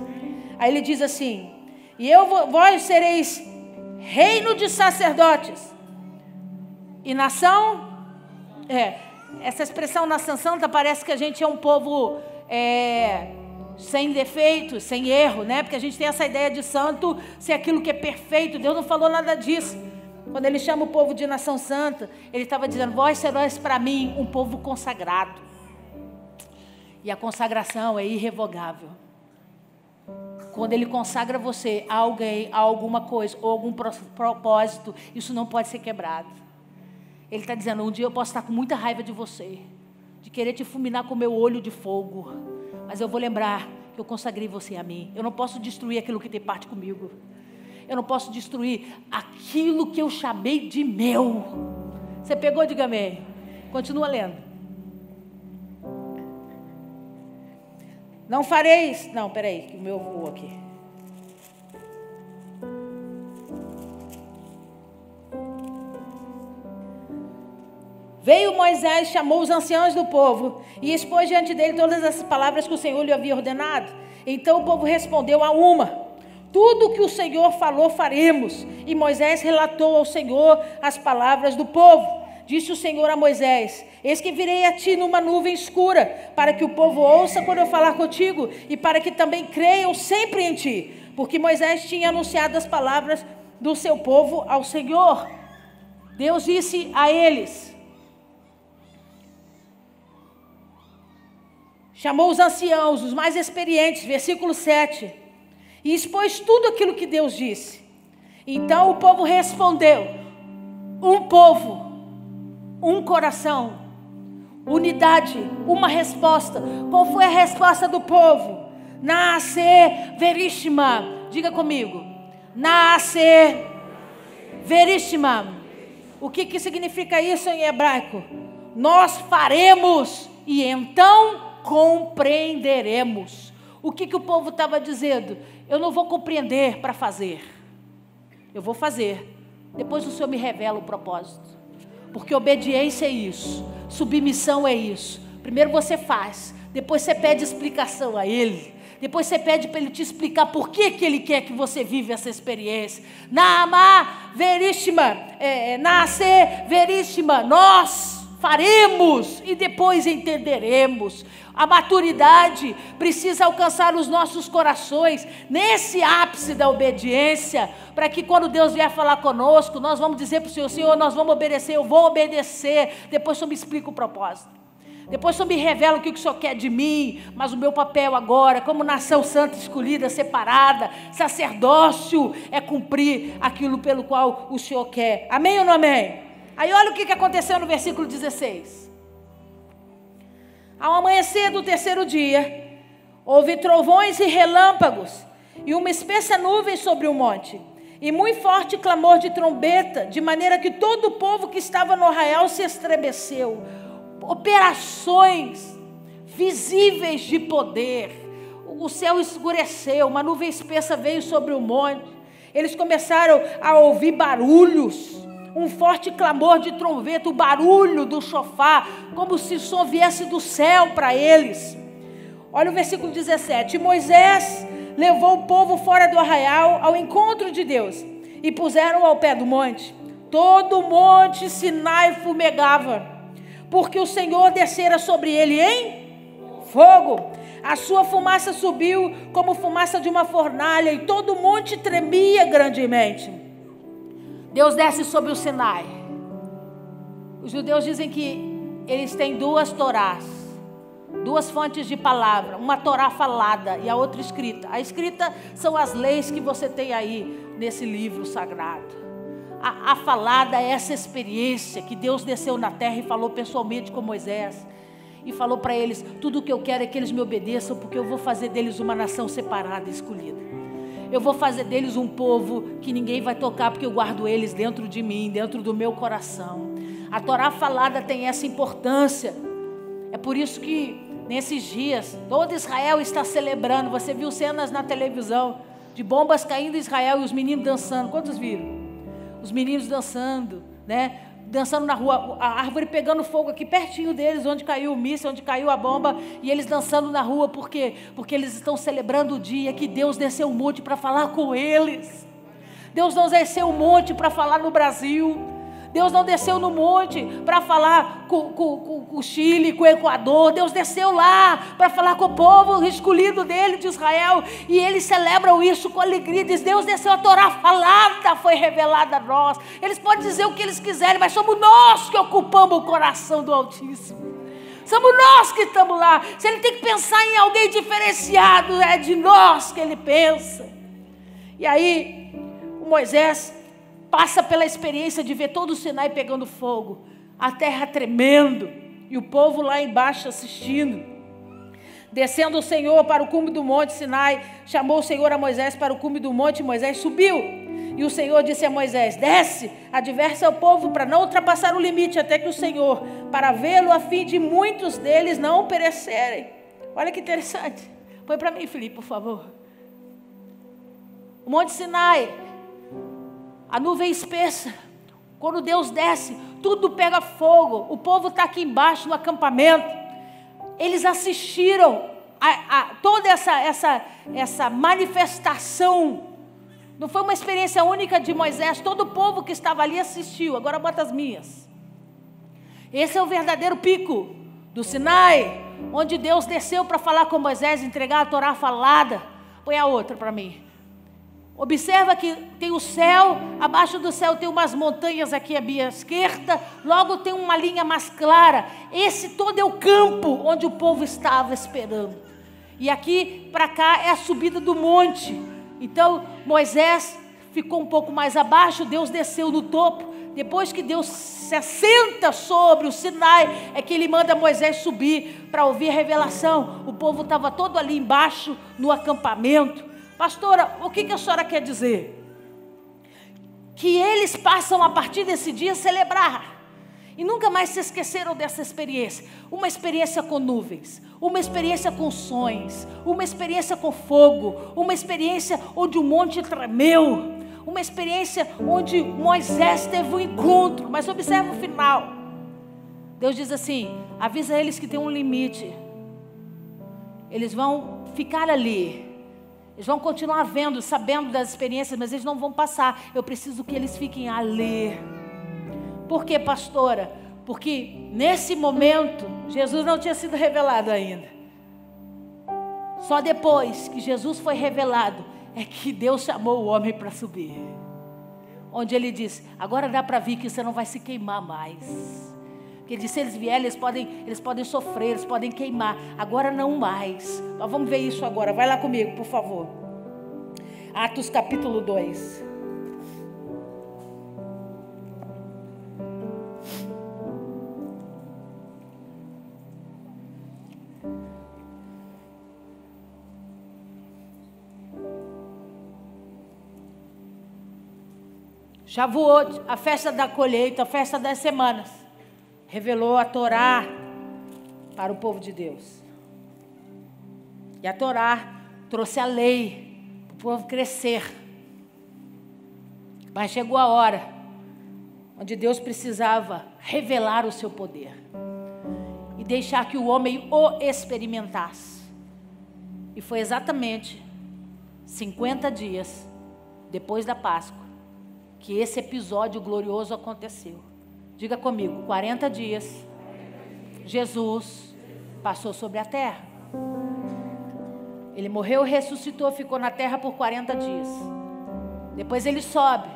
Aí ele diz assim, e vós sereis reino de sacerdotes e nação. Essa expressão nação santa parece que a gente é um povo sem defeitos, sem erro, né? Porque a gente tem essa ideia de santo ser aquilo que é perfeito. Deus não falou nada disso. Quando ele chama o povo de nação santa, ele estava dizendo: vós sereis para mim um povo consagrado. E a consagração é irrevogável. Quando ele consagra você a alguém, a alguma coisa, ou algum propósito, isso não pode ser quebrado. Ele está dizendo: um dia eu posso estar com muita raiva de você, de querer te fulminar com o meu olho de fogo, mas eu vou lembrar que eu consagrei você a mim. Eu não posso destruir aquilo que tem parte comigo. Eu não posso destruir aquilo que eu chamei de meu. Você pegou? Diga amém. Continua lendo. Não fareis... Não, peraí, que o meu voou aqui. Veio Moisés, chamou os anciãos do povo e expôs diante dele todas as palavras que o Senhor lhe havia ordenado. Então o povo respondeu a uma: tudo o que o Senhor falou faremos. E Moisés relatou ao Senhor as palavras do povo. Disse o Senhor a Moisés: eis que virei a ti numa nuvem escura, para que o povo ouça quando eu falar contigo, e para que também creiam sempre em ti. Porque Moisés tinha anunciado as palavras do seu povo ao Senhor. Deus disse a eles, chamou os anciãos, os mais experientes, versículo 7, e expôs tudo aquilo que Deus disse. Então o povo respondeu: um povo, um coração, unidade, uma resposta. Qual foi a resposta do povo? Nascer verishma. Diga comigo: nascer verishma. O que significa isso em hebraico? Nós faremos e então compreenderemos. O que o povo estava dizendo? Eu não vou compreender para fazer. Eu vou fazer. Depois o Senhor me revela o propósito. Porque obediência é isso. Submissão é isso. Primeiro você faz. Depois você pede explicação a Ele. Depois você pede para Ele te explicar por que Ele quer que você vive essa experiência. Nama verishma. Nascer verishma. Nós faremos e depois entenderemos. A maturidade precisa alcançar os nossos corações nesse ápice da obediência, para que quando Deus vier falar conosco, nós vamos dizer para o Senhor: Senhor, nós vamos obedecer, eu vou obedecer. Depois o Senhor me explica o propósito. Depois o Senhor me revela o que o Senhor quer de mim. Mas o meu papel agora, como nação santa, escolhida, separada, sacerdócio, é cumprir aquilo pelo qual o Senhor quer. Amém ou não amém? Aí olha o que aconteceu no versículo 16. Ao amanhecer do terceiro dia, houve trovões e relâmpagos, e uma espessa nuvem sobre o monte, e muito forte clamor de trombeta, de maneira que todo o povo que estava no arraial se estremeceu. Operações visíveis de poder. O céu escureceu, uma nuvem espessa veio sobre o monte. Eles começaram a ouvir barulhos. Um forte clamor de trombeta, o barulho do chofar, como se o som viesse do céu para eles. Olha o versículo 17. Moisés levou o povo fora do arraial ao encontro de Deus e puseram ao pé do monte. Todo o monte Sinai fumegava, porque o Senhor descera sobre ele em fogo. A sua fumaça subiu como fumaça de uma fornalha e todo o monte tremia grandemente. Deus desce sobre o Sinai. Os judeus dizem que eles têm duas torás, duas fontes de palavra, uma torá falada e a outra escrita. A escrita são as leis que você tem aí nesse livro sagrado. A falada é essa experiência que Deus desceu na terra e falou pessoalmente com Moisés. E falou para eles: tudo o que eu quero é que eles me obedeçam, porque eu vou fazer deles uma nação separada e escolhida. Eu vou fazer deles um povo que ninguém vai tocar, porque eu guardo eles dentro de mim, dentro do meu coração. A Torá falada tem essa importância. É por isso que nesses dias todo Israel está celebrando. Você viu cenas na televisão de bombas caindo em Israel e os meninos dançando. Quantos viram? Os meninos dançando, né? Dançando na rua, a árvore pegando fogo aqui pertinho deles, onde caiu o míssil, onde caiu a bomba, e eles dançando na rua, por quê? Porque eles estão celebrando o dia que Deus desceu um monte para falar com eles. Deus não desceu um monte para falar no Brasil. Deus não desceu no monte para falar com o Chile, com o Equador. Deus desceu lá para falar com o povo escolhido dele, de Israel. E eles celebram isso com alegria. Diz: Deus desceu, a Torá falada foi revelada a nós. Eles podem dizer o que eles quiserem, mas somos nós que ocupamos o coração do Altíssimo. Somos nós que estamos lá. Se ele tem que pensar em alguém diferenciado, é de nós que ele pensa. E aí, o Moisés passa pela experiência de ver todo o Sinai pegando fogo, a terra tremendo, e o povo lá embaixo assistindo. Descendo o Senhor para o cume do monte Sinai, chamou o Senhor a Moisés para o cume do monte, e Moisés subiu. E o Senhor disse a Moisés: desce, adversa ao povo para não ultrapassar o limite, até que o Senhor, para vê-lo, a fim de muitos deles não perecerem. Olha que interessante. Põe para mim, Felipe, por favor. O monte Sinai, a nuvem espessa. Quando Deus desce, tudo pega fogo. O povo está aqui embaixo no acampamento. Eles assistiram a toda essa manifestação. Não foi uma experiência única de Moisés. Todo o povo que estava ali assistiu. Agora bota as minhas. Esse é o verdadeiro pico do Sinai, onde Deus desceu para falar com Moisés, entregar a Torá falada. Põe a outra para mim. Observa que tem o céu, abaixo do céu tem umas montanhas aqui à minha esquerda, logo tem uma linha mais clara. Esse todo é o campo onde o povo estava esperando. E aqui para cá é a subida do monte. Então Moisés ficou um pouco mais abaixo, Deus desceu no topo. Depois que Deus se assenta sobre o Sinai, é que ele manda Moisés subir para ouvir a revelação. O povo estava todo ali embaixo no acampamento. Pastora, o que a senhora quer dizer? Que eles passam a partir desse dia a celebrar. E nunca mais se esqueceram dessa experiência. Uma experiência com nuvens, uma experiência com sonhos, uma experiência com fogo, uma experiência onde o monte tremeu, uma experiência onde Moisés teve um encontro. Mas observa o final. Deus diz assim: avisa eles que tem um limite. Eles vão ficar ali. Eles vão continuar vendo, sabendo das experiências, mas eles não vão passar. Eu preciso que eles fiquem ali. Por quê, pastora? Porque nesse momento, Jesus não tinha sido revelado ainda. Só depois que Jesus foi revelado, é que Deus chamou o homem para subir. Onde ele disse: agora dá para vir que você não vai se queimar mais. Porque ele disse: se eles vierem, eles podem sofrer, eles podem queimar. Agora não mais. Nós vamos ver isso agora. Vai lá comigo, por favor. Atos capítulo 2. Shavuot, a festa da colheita, a festa das semanas, revelou a Torá para o povo de Deus. E a Torá trouxe a lei para o povo crescer. Mas chegou a hora onde Deus precisava revelar o seu poder e deixar que o homem o experimentasse. E foi exatamente 50 dias depois da Páscoa que esse episódio glorioso aconteceu. Diga comigo: 40 dias Jesus passou sobre a terra. Ele morreu, ressuscitou, ficou na terra por 40 dias. Depois ele sobe.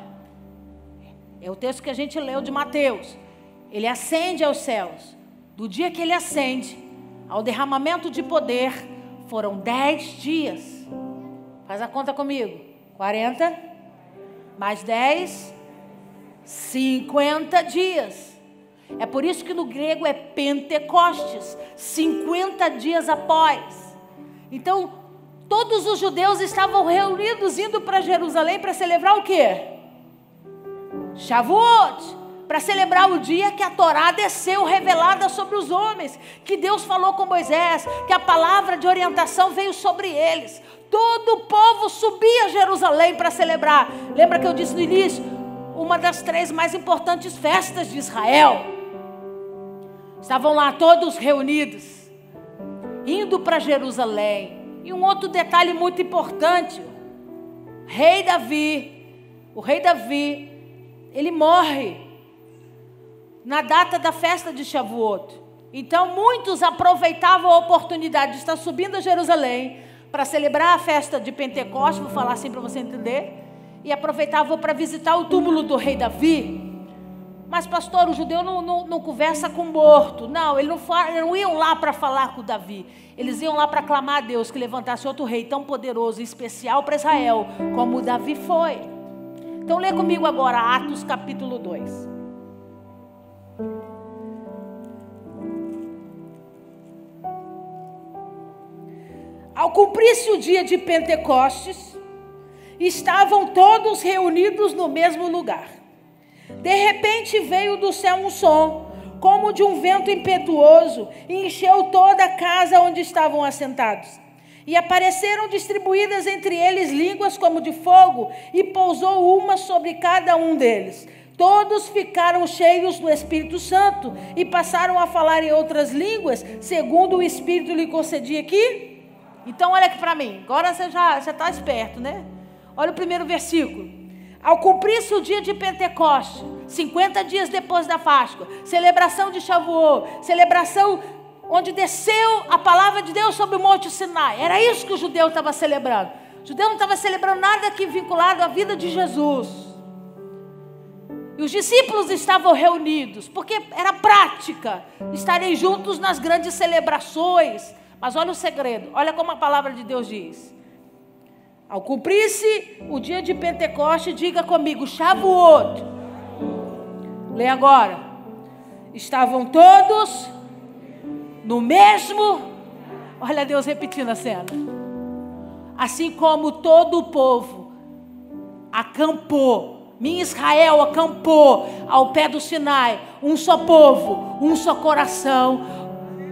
É o texto que a gente leu de Mateus. Ele ascende aos céus. Do dia que ele ascende ao derramamento de poder, foram 10 dias. Faz a conta comigo. 40 mais 10, 50 dias. É por isso que no grego é Pentecostes, 50 dias após. Então, todos os judeus estavam reunidos, indo para Jerusalém para celebrar o quê? Shavuot, para celebrar o dia que a Torá desceu revelada sobre os homens, que Deus falou com Moisés, que a palavra de orientação veio sobre eles. Todo o povo subia a Jerusalém para celebrar. Lembra que eu disse no início? Uma das 3 mais importantes festas de Israel. Estavam lá todos reunidos, indo para Jerusalém. E um outro detalhe muito importante: o rei Davi, ele morre. na data da festa de Shavuot. Então, muitos aproveitavam a oportunidade de estar subindo a Jerusalém para celebrar a festa de Pentecostes, vou falar assim para você entender, e aproveitavam para visitar o túmulo do rei Davi. Mas, pastor, o judeu não conversa com morto. Não, eles não iam lá para falar com Davi. Eles iam lá para clamar a Deus que levantasse outro rei tão poderoso e especial para Israel, como Davi foi. Então, lê comigo agora Atos capítulo 2. Ao cumprir-se o dia de Pentecostes, estavam todos reunidos no mesmo lugar. De repente veio do céu um som, como de um vento impetuoso, e encheu toda a casa onde estavam assentados. E apareceram distribuídas entre eles línguas como de fogo, e pousou uma sobre cada um deles. Todos ficaram cheios do Espírito Santo, e passaram a falar em outras línguas, segundo o Espírito lhe concedia aqui. Então olha aqui para mim, agora você está esperto, né? Olha o primeiro versículo. Ao cumprir-se o dia de Pentecostes, 50 dias depois da Páscoa, celebração de Shavuot, celebração onde desceu a palavra de Deus sobre o Monte Sinai. Era isso que o judeu estava celebrando. O judeu não estava celebrando nada aqui vinculado à vida de Jesus. E os discípulos estavam reunidos, porque era prática estarem juntos nas grandes celebrações. Mas olha o segredo, olha como a palavra de Deus diz. Ao cumprir-se o dia de Pentecostes, diga comigo, Shavuot. Lê agora. Estavam todos no mesmo... Olha Deus repetindo a cena. Assim como todo o povo acampou, minha Israel acampou ao pé do Sinai, um só povo, um só coração,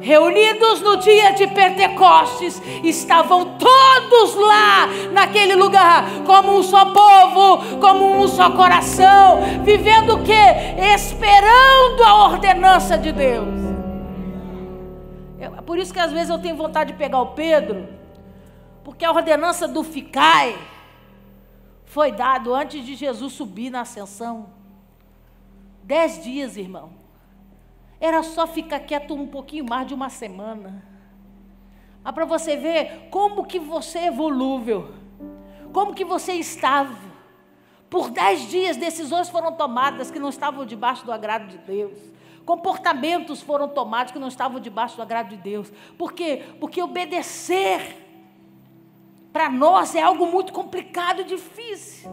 reunidos no dia de Pentecostes, estavam todos lá naquele lugar, como um só povo, como um só coração, vivendo o quê? Esperando a ordenança de Deus. Por isso que às vezes eu tenho vontade de pegar o Pedro, porque a ordenança do ficai foi dado antes de Jesus subir na ascensão. 10 dias, irmão. Era só ficar quieto um pouquinho mais de uma semana. Mas para você ver como que você é volúvel, como que você estava. Por 10 dias decisões foram tomadas que não estavam debaixo do agrado de Deus. Comportamentos foram tomados que não estavam debaixo do agrado de Deus. Por quê? Porque obedecer para nós é algo muito complicado e difícil.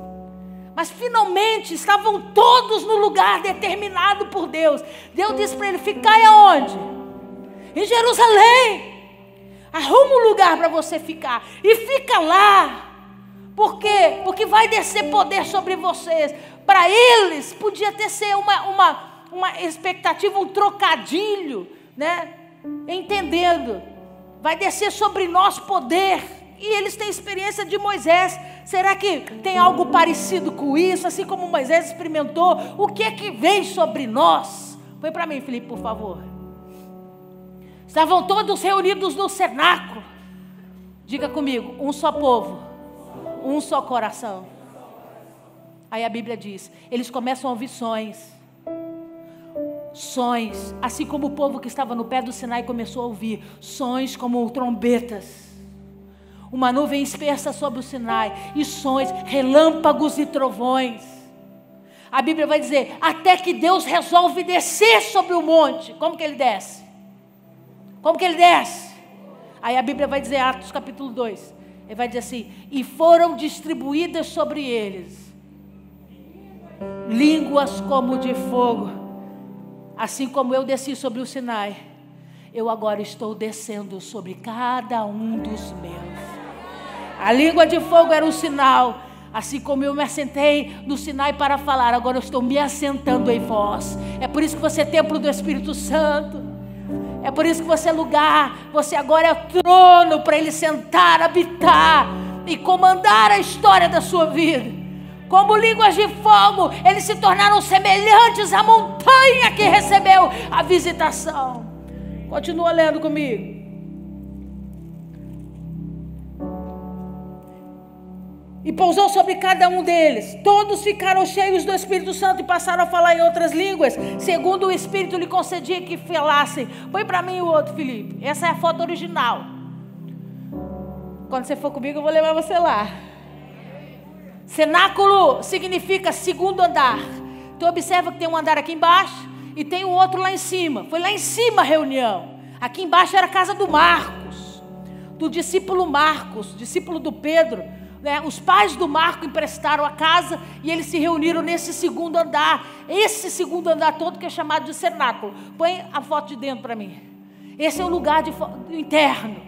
Mas finalmente estavam todos no lugar determinado por Deus. Deus disse para ele, ficai aonde? Em Jerusalém. Arruma um lugar para você ficar. E fica lá. Por quê? Porque vai descer poder sobre vocês. Para eles, podia ter ser uma expectativa, um trocadilho, né? Entendendo. Vai descer sobre nós poder. E eles têm experiência de Moisés. Será que tem algo parecido com isso? Assim como Moisés experimentou, o que é que vem sobre nós? Põe para mim, Felipe, por favor. Estavam todos reunidos no cenáculo. Diga comigo, um só povo, um só coração. Aí a Bíblia diz, eles começam a ouvir sonhos, assim como o povo que estava no pé do Sinai começou a ouvir, sons como trombetas. Uma nuvem espessa sobre o Sinai, e sons, relâmpagos e trovões. A Bíblia vai dizer, até que Deus resolve descer sobre o monte. Como que ele desce? Como que ele desce? Aí a Bíblia vai dizer, Atos capítulo 2, ele vai dizer assim, e foram distribuídas sobre eles línguas como de fogo, assim como eu desci sobre o Sinai, eu agora estou descendo sobre cada um dos meus. A língua de fogo era um sinal. Assim como eu me assentei no Sinai para falar, agora eu estou me assentando em vós. É por isso que você é templo do Espírito Santo. É por isso que você é lugar, você agora é trono para Ele sentar, habitar e comandar a história da sua vida. Como línguas de fogo, eles se tornaram semelhantes à montanha que recebeu a visitação. Continua lendo comigo. E pousou sobre cada um deles. Todos ficaram cheios do Espírito Santo e passaram a falar em outras línguas, segundo o Espírito lhe concedia que falassem. Põe para mim o outro, Felipe. Essa é a foto original. Quando você for comigo, eu vou levar você lá. Cenáculo significa segundo andar. Então observa que tem um andar aqui embaixo e tem o outro lá em cima. Foi lá em cima a reunião. Aqui embaixo era a casa do Marcos, do discípulo Marcos, discípulo do Pedro. Os pais do Marco emprestaram a casa e eles se reuniram nesse segundo andar. Esse segundo andar todo que é chamado de cenáculo. Põe a foto de dentro para mim. Esse é o lugar interno.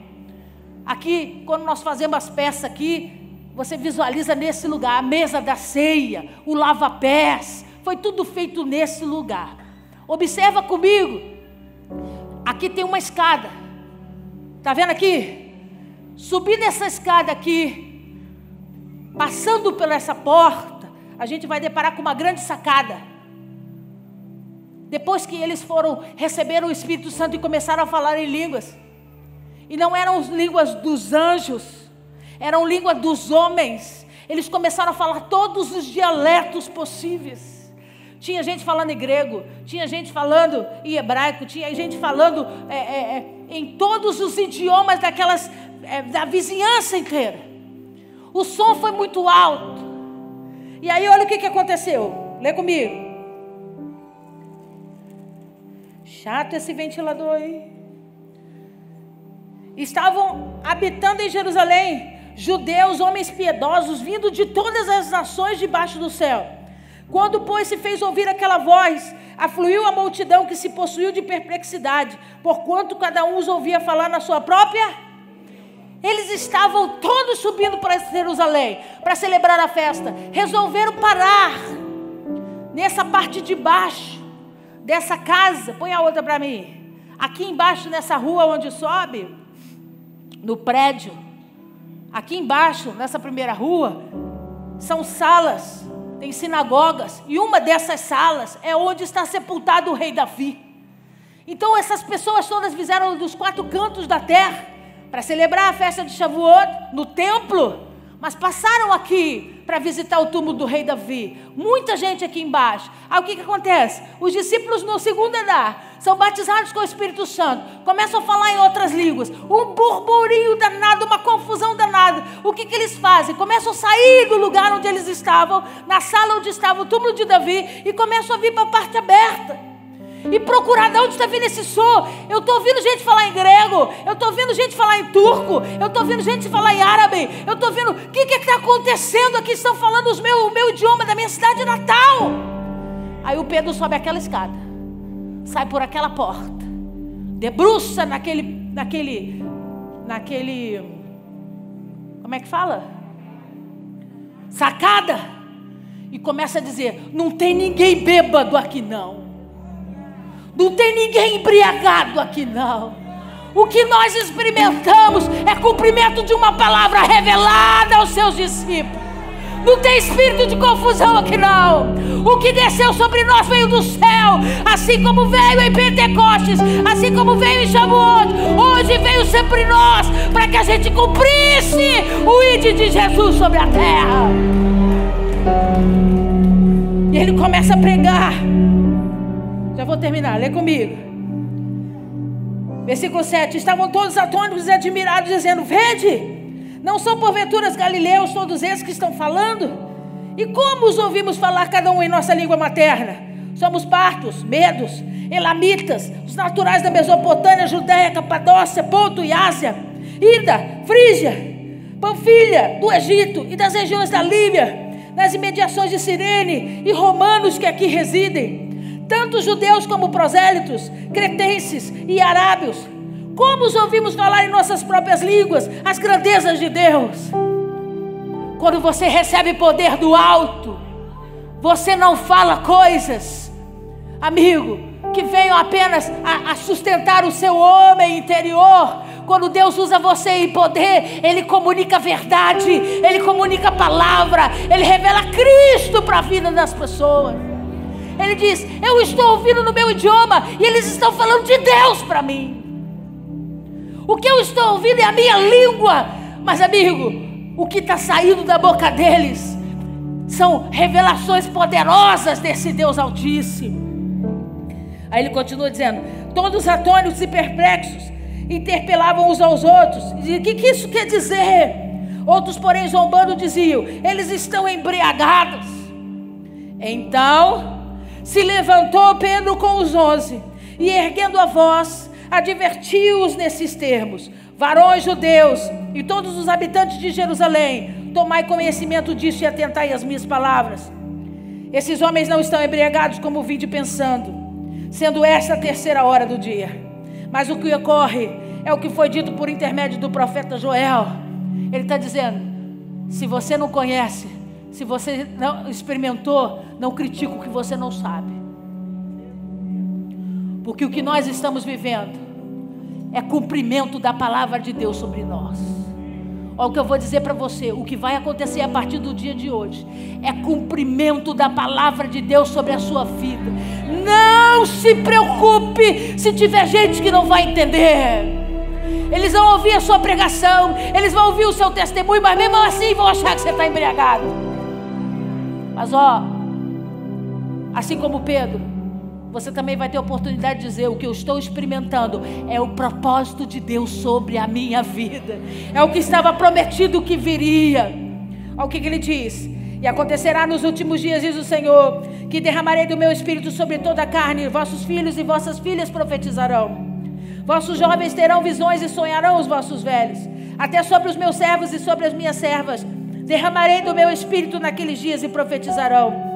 Aqui, quando nós fazemos as peças aqui, você visualiza nesse lugar a mesa da ceia, o lava-pés. Foi tudo feito nesse lugar. Observa comigo. Aqui tem uma escada. Está vendo aqui? Subindo essa escada aqui, passando por essa porta, a gente vai deparar com uma grande sacada. Depois que eles receberam o Espírito Santo e começaram a falar em línguas. E não eram línguas dos anjos, eram línguas dos homens. Eles começaram a falar todos os dialetos possíveis. Tinha gente falando em grego, tinha gente falando em hebraico, tinha gente falando em todos os idiomas da vizinhança inteira. O som foi muito alto. E aí olha o que aconteceu. Lê comigo. Chato esse ventilador aí. Estavam habitando em Jerusalém judeus, homens piedosos, vindo de todas as nações debaixo do céu. Quando, pois, se fez ouvir aquela voz, afluiu a multidão que se possuiu de perplexidade, porquanto cada um os ouvia falar na sua própria. Eles estavam todos subindo para Jerusalém, para celebrar a festa. Resolveram parar nessa parte de baixo dessa casa. Põe a outra para mim. Aqui embaixo, nessa rua onde sobe, no prédio, aqui embaixo, nessa primeira rua, são salas, tem sinagogas, e uma dessas salas é onde está sepultado o rei Davi. Então essas pessoas todas vieram dos 4 cantos da terra para celebrar a festa de Shavuot no templo, mas passaram aqui para visitar o túmulo do rei Davi. Muita gente aqui embaixo. Aí o que acontece? Os discípulos no segundo andar são batizados com o Espírito Santo, começam a falar em outras línguas, um burburinho danado, uma confusão danada. O que eles fazem? Começam a sair do lugar onde eles estavam, na sala onde estava o túmulo de Davi, e começam a vir para a parte aberta e procurar de onde está vindo esse som. Eu estou ouvindo gente falar em grego, eu estou ouvindo gente falar em turco, eu estou ouvindo gente falar em árabe, eu estou ouvindo, o que está acontecendo aqui? Estão falando o meu idioma da minha cidade natal. Aí o Pedro sobe aquela escada, sai por aquela porta, debruça naquele, como é que fala? Sacada, e começa a dizer: não tem ninguém bêbado aqui não. Não tem ninguém embriagado aqui não. O que nós experimentamos é cumprimento de uma palavra revelada aos seus discípulos. Não tem espírito de confusão aqui não. O que desceu sobre nós veio do céu, assim como veio em Pentecostes, assim como veio em Shavuot, hoje veio sobre nós, para que a gente cumprisse o ide de Jesus sobre a terra. E ele começa a pregar. Já vou terminar, lê comigo. Versículo 7. Estavam todos atônitos e admirados, dizendo: vede, não são porventura galileus todos esses que estão falando? E como os ouvimos falar cada um em nossa língua materna? Somos partos, medos, elamitas, os naturais da Mesopotâmia, Judéia, Capadócia, Ponto e Ásia, Ida, Frígia, Panfilha, do Egito e das regiões da Líbia, nas imediações de Cirene, e romanos que aqui residem, tanto judeus como prosélitos, cretenses e arábios. Como os ouvimos falar em nossas próprias línguas as grandezas de Deus? Quando você recebe poder do alto, você não fala coisas, amigo, que venham apenas a sustentar o seu homem interior. Quando Deus usa você em poder, Ele comunica a verdade, Ele comunica a palavra, Ele revela Cristo para a vida das pessoas. Ele diz: eu estou ouvindo no meu idioma e eles estão falando de Deus para mim. O que eu estou ouvindo é a minha língua. Mas amigo, o que está saindo da boca deles são revelações poderosas desse Deus Altíssimo. Aí ele continua dizendo: todos atônitos e perplexos interpelavam uns aos outros. E o que isso quer dizer? Outros, porém, zombando, diziam: eles estão embriagados. Então se levantou Pedro com os 11 e, erguendo a voz, advertiu-os nesses termos: varões judeus e todos os habitantes de Jerusalém, tomai conhecimento disso e atentai às minhas palavras. Esses homens não estão embriagados como vinde pensando, sendo esta a 3ª hora do dia. Mas o que ocorre é o que foi dito por intermédio do profeta Joel. Ele está dizendo: se você não conhece, se você não experimentou, não critica o que você não sabe. Porque o que nós estamos vivendo é cumprimento da palavra de Deus sobre nós. Olha o que eu vou dizer para você: o que vai acontecer a partir do dia de hoje é cumprimento da palavra de Deus sobre a sua vida. Não se preocupe se tiver gente que não vai entender. Eles vão ouvir a sua pregação, eles vão ouvir o seu testemunho, mas mesmo assim vão achar que você está embriagado. Mas assim como Pedro, você também vai ter a oportunidade de dizer: o que eu estou experimentando é o propósito de Deus sobre a minha vida, é o que estava prometido que viria. Olha o que ele diz: e acontecerá nos últimos dias, diz o Senhor, que derramarei do meu espírito sobre toda a carne, vossos filhos e vossas filhas profetizarão, vossos jovens terão visões e sonharão os vossos velhos, até sobre os meus servos e sobre as minhas servas derramarei do meu espírito naqueles dias e profetizarão.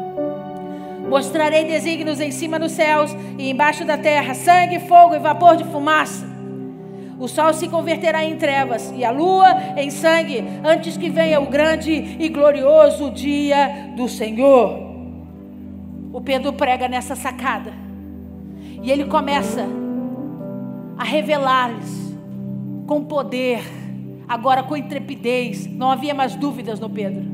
Mostrarei desígnios em cima nos céus e embaixo da terra, sangue, fogo e vapor de fumaça. O sol se converterá em trevas e a lua em sangue, antes que venha o grande e glorioso dia do Senhor. O Pedro prega nessa sacada e ele começa a revelar-lhes com poder, agora com intrepidez. Não havia mais dúvidas no Pedro.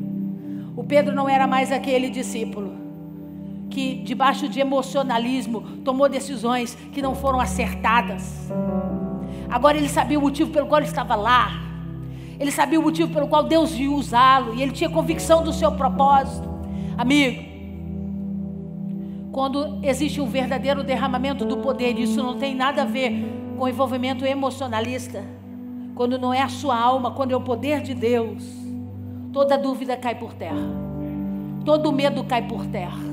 O Pedro não era mais aquele discípulo que, debaixo de emocionalismo, tomou decisões que não foram acertadas. Agora ele sabia o motivo pelo qual ele estava lá. Ele sabia o motivo pelo qual Deus ia usá-lo. E ele tinha convicção do seu propósito. Amigo, quando existe um verdadeiro derramamento do poder, isso não tem nada a ver com envolvimento emocionalista. Quando não é a sua alma, quando é o poder de Deus, toda dúvida cai por terra. Todo medo cai por terra.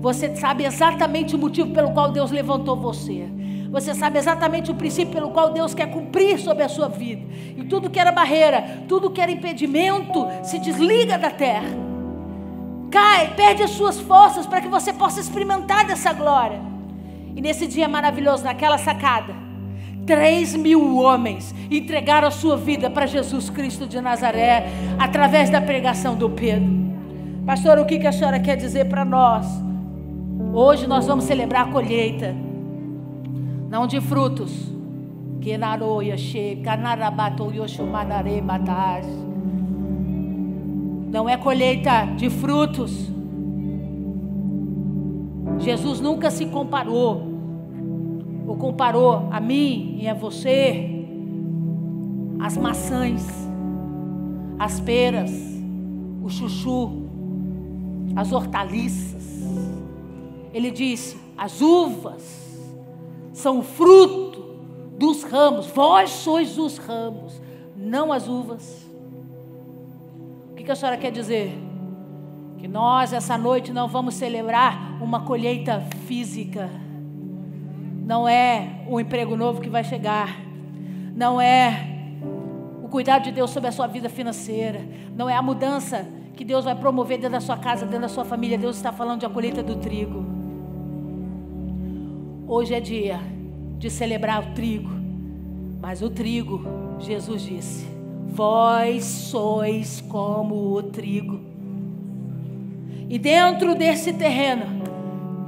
Você sabe exatamente o motivo pelo qual Deus levantou você. Você sabe exatamente o princípio pelo qual Deus quer cumprir sobre a sua vida. E tudo que era barreira, tudo que era impedimento, se desliga da terra. Cai, perde as suas forças para que você possa experimentar dessa glória. E nesse dia maravilhoso, naquela sacada, 3.000 homens entregaram a sua vida para Jesus Cristo de Nazaré, através da pregação do Pedro. Pastor, o que a senhora quer dizer para nós? Hoje nós vamos celebrar a colheita, não de frutos, não é colheita de frutos. Jesus nunca se comparou, ou comparou a mim e a você, as maçãs, as peras, o chuchu, as hortaliças. Ele disse: as uvas são fruto dos ramos, vós sois os ramos, não as uvas. O que a senhora quer dizer? Que nós essa noite não vamos celebrar uma colheita física. Não é o emprego novo que vai chegar, não é o cuidado de Deus sobre a sua vida financeira, não é a mudança que Deus vai promover dentro da sua casa, dentro da sua família. Deus está falando de a colheita do trigo. Hoje é dia de celebrar o trigo, mas o trigo, Jesus disse: vós sois como o trigo. E dentro desse terreno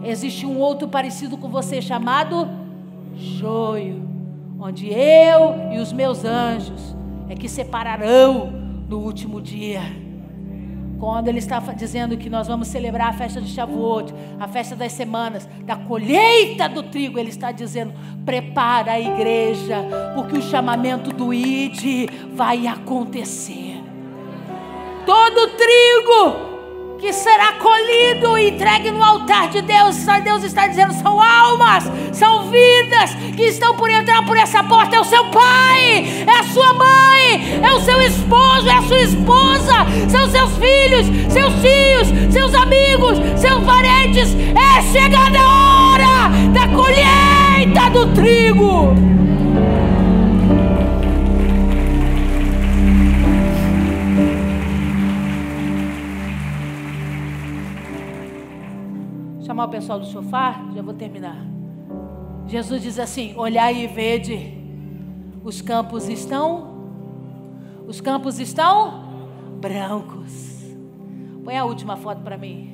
existe um outro parecido com você, chamado joio, onde eu e os meus anjos é que separarão no último dia. Quando ele está dizendo que nós vamos celebrar a festa de Shavuot, a festa das semanas, da colheita do trigo, ele está dizendo: prepara a igreja, porque o chamamento do ID vai acontecer. Todo trigo que será colhido e entregue no altar de Deus, Deus está dizendo, são almas, são vidas que estão por entrar por essa porta. É o seu pai, é a sua mãe, é o seu esposo, é a sua esposa, são seus filhos, seus tios, seus amigos, seus parentes. É chegada a hora da colheita do trigo. Chamar o pessoal do sofá, já vou terminar. Jesus diz assim: olhai e vede, os campos estão brancos. Põe a última foto para mim.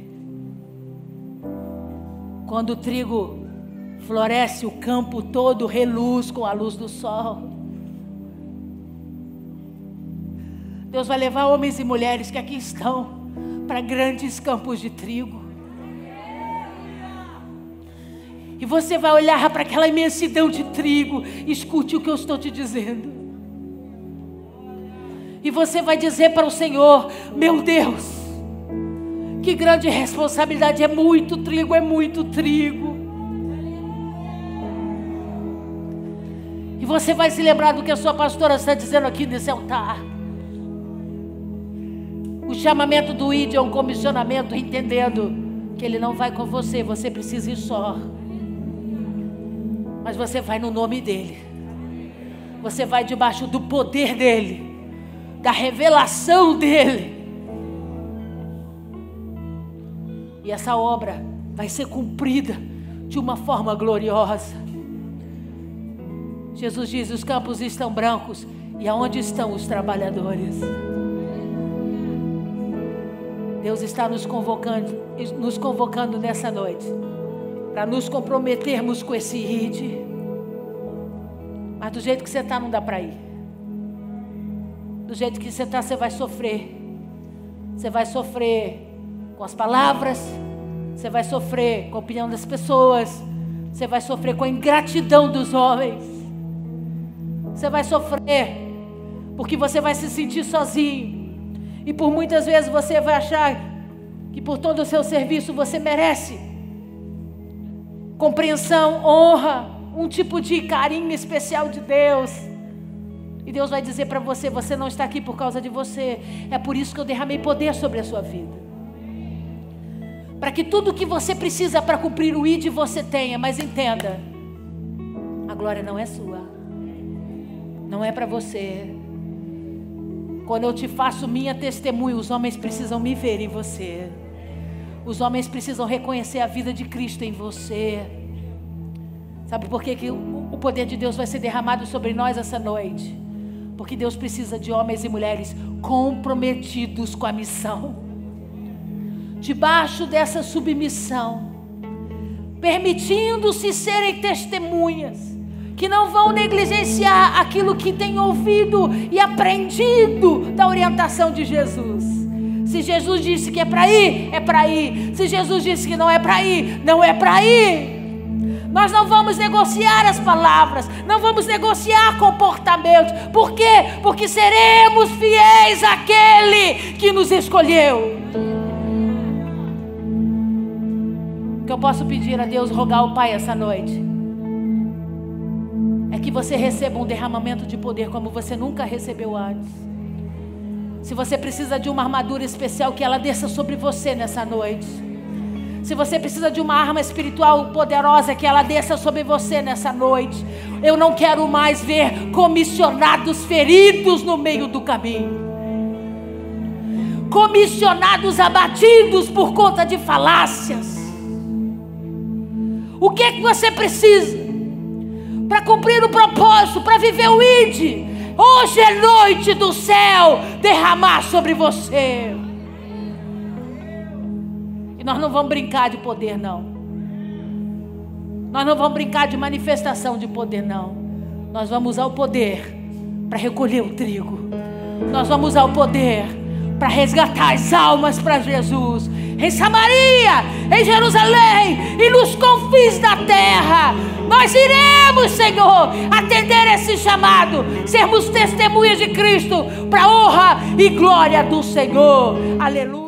Quando o trigo floresce, o campo todo reluz com a luz do sol. Deus vai levar homens e mulheres que aqui estão para grandes campos de trigo. E você vai olhar para aquela imensidão de trigo. Escute o que eu estou te dizendo. E você vai dizer para o Senhor: meu Deus, que grande responsabilidade, é muito trigo, é muito trigo. E você vai se lembrar do que a sua pastora está dizendo aqui nesse altar. O chamamento do ID é um comissionamento, entendendo que ele não vai com você, você precisa ir só. Mas você vai no nome dele. Você vai debaixo do poder dele, da revelação dele. E essa obra vai ser cumprida de uma forma gloriosa. Jesus diz: os campos estão brancos, e aonde estão os trabalhadores? Deus está nos convocando nessa noite para nos comprometermos com esse ID. Mas do jeito que você está, não dá para ir. Do jeito que você está, você vai sofrer. Você vai sofrer com as palavras, você vai sofrer com a opinião das pessoas, você vai sofrer com a ingratidão dos homens, você vai sofrer porque você vai se sentir sozinho, e por muitas vezes você vai achar que por todo o seu serviço você merece compreensão, honra, um tipo de carinho especial de Deus. E Deus vai dizer para você: você não está aqui por causa de você, é por isso que eu derramei poder sobre a sua vida, para que tudo que você precisa para cumprir o ID você tenha. Mas entenda, a glória não é sua, não é para você. Quando eu te faço minha testemunha, os homens precisam me ver em você. Os homens precisam reconhecer a vida de Cristo em você. Sabe por que o poder de Deus vai ser derramado sobre nós essa noite? Porque Deus precisa de homens e mulheres comprometidos com a missão, debaixo dessa submissão, permitindo-se serem testemunhas, que não vão negligenciar aquilo que têm ouvido e aprendido da orientação de Jesus. Se Jesus disse que é para ir, é para ir. Se Jesus disse que não é para ir, não é para ir. Nós não vamos negociar as palavras, não vamos negociar comportamentos. Por quê? Porque seremos fiéis àquele que nos escolheu. O que eu posso pedir a Deus, rogar ao Pai essa noite, é que você receba um derramamento de poder como você nunca recebeu antes. Se você precisa de uma armadura especial, que ela desça sobre você nessa noite. Se você precisa de uma arma espiritual poderosa, que ela desça sobre você nessa noite. Eu não quero mais ver comissionados feridos no meio do caminho, comissionados abatidos por conta de falácias. O que é que você precisa para cumprir o propósito, para viver o ID? Hoje é noite do céu derramar sobre você. E nós não vamos brincar de poder, não. Nós não vamos brincar de manifestação de poder, não. Nós vamos usar o poder para recolher o trigo. Nós vamos usar o poder para resgatar as almas para Jesus, em Samaria, em Jerusalém e nos confins da terra. Nós iremos, Senhor, atender esse chamado, sermos testemunhas de Cristo para a honra e glória do Senhor. Aleluia.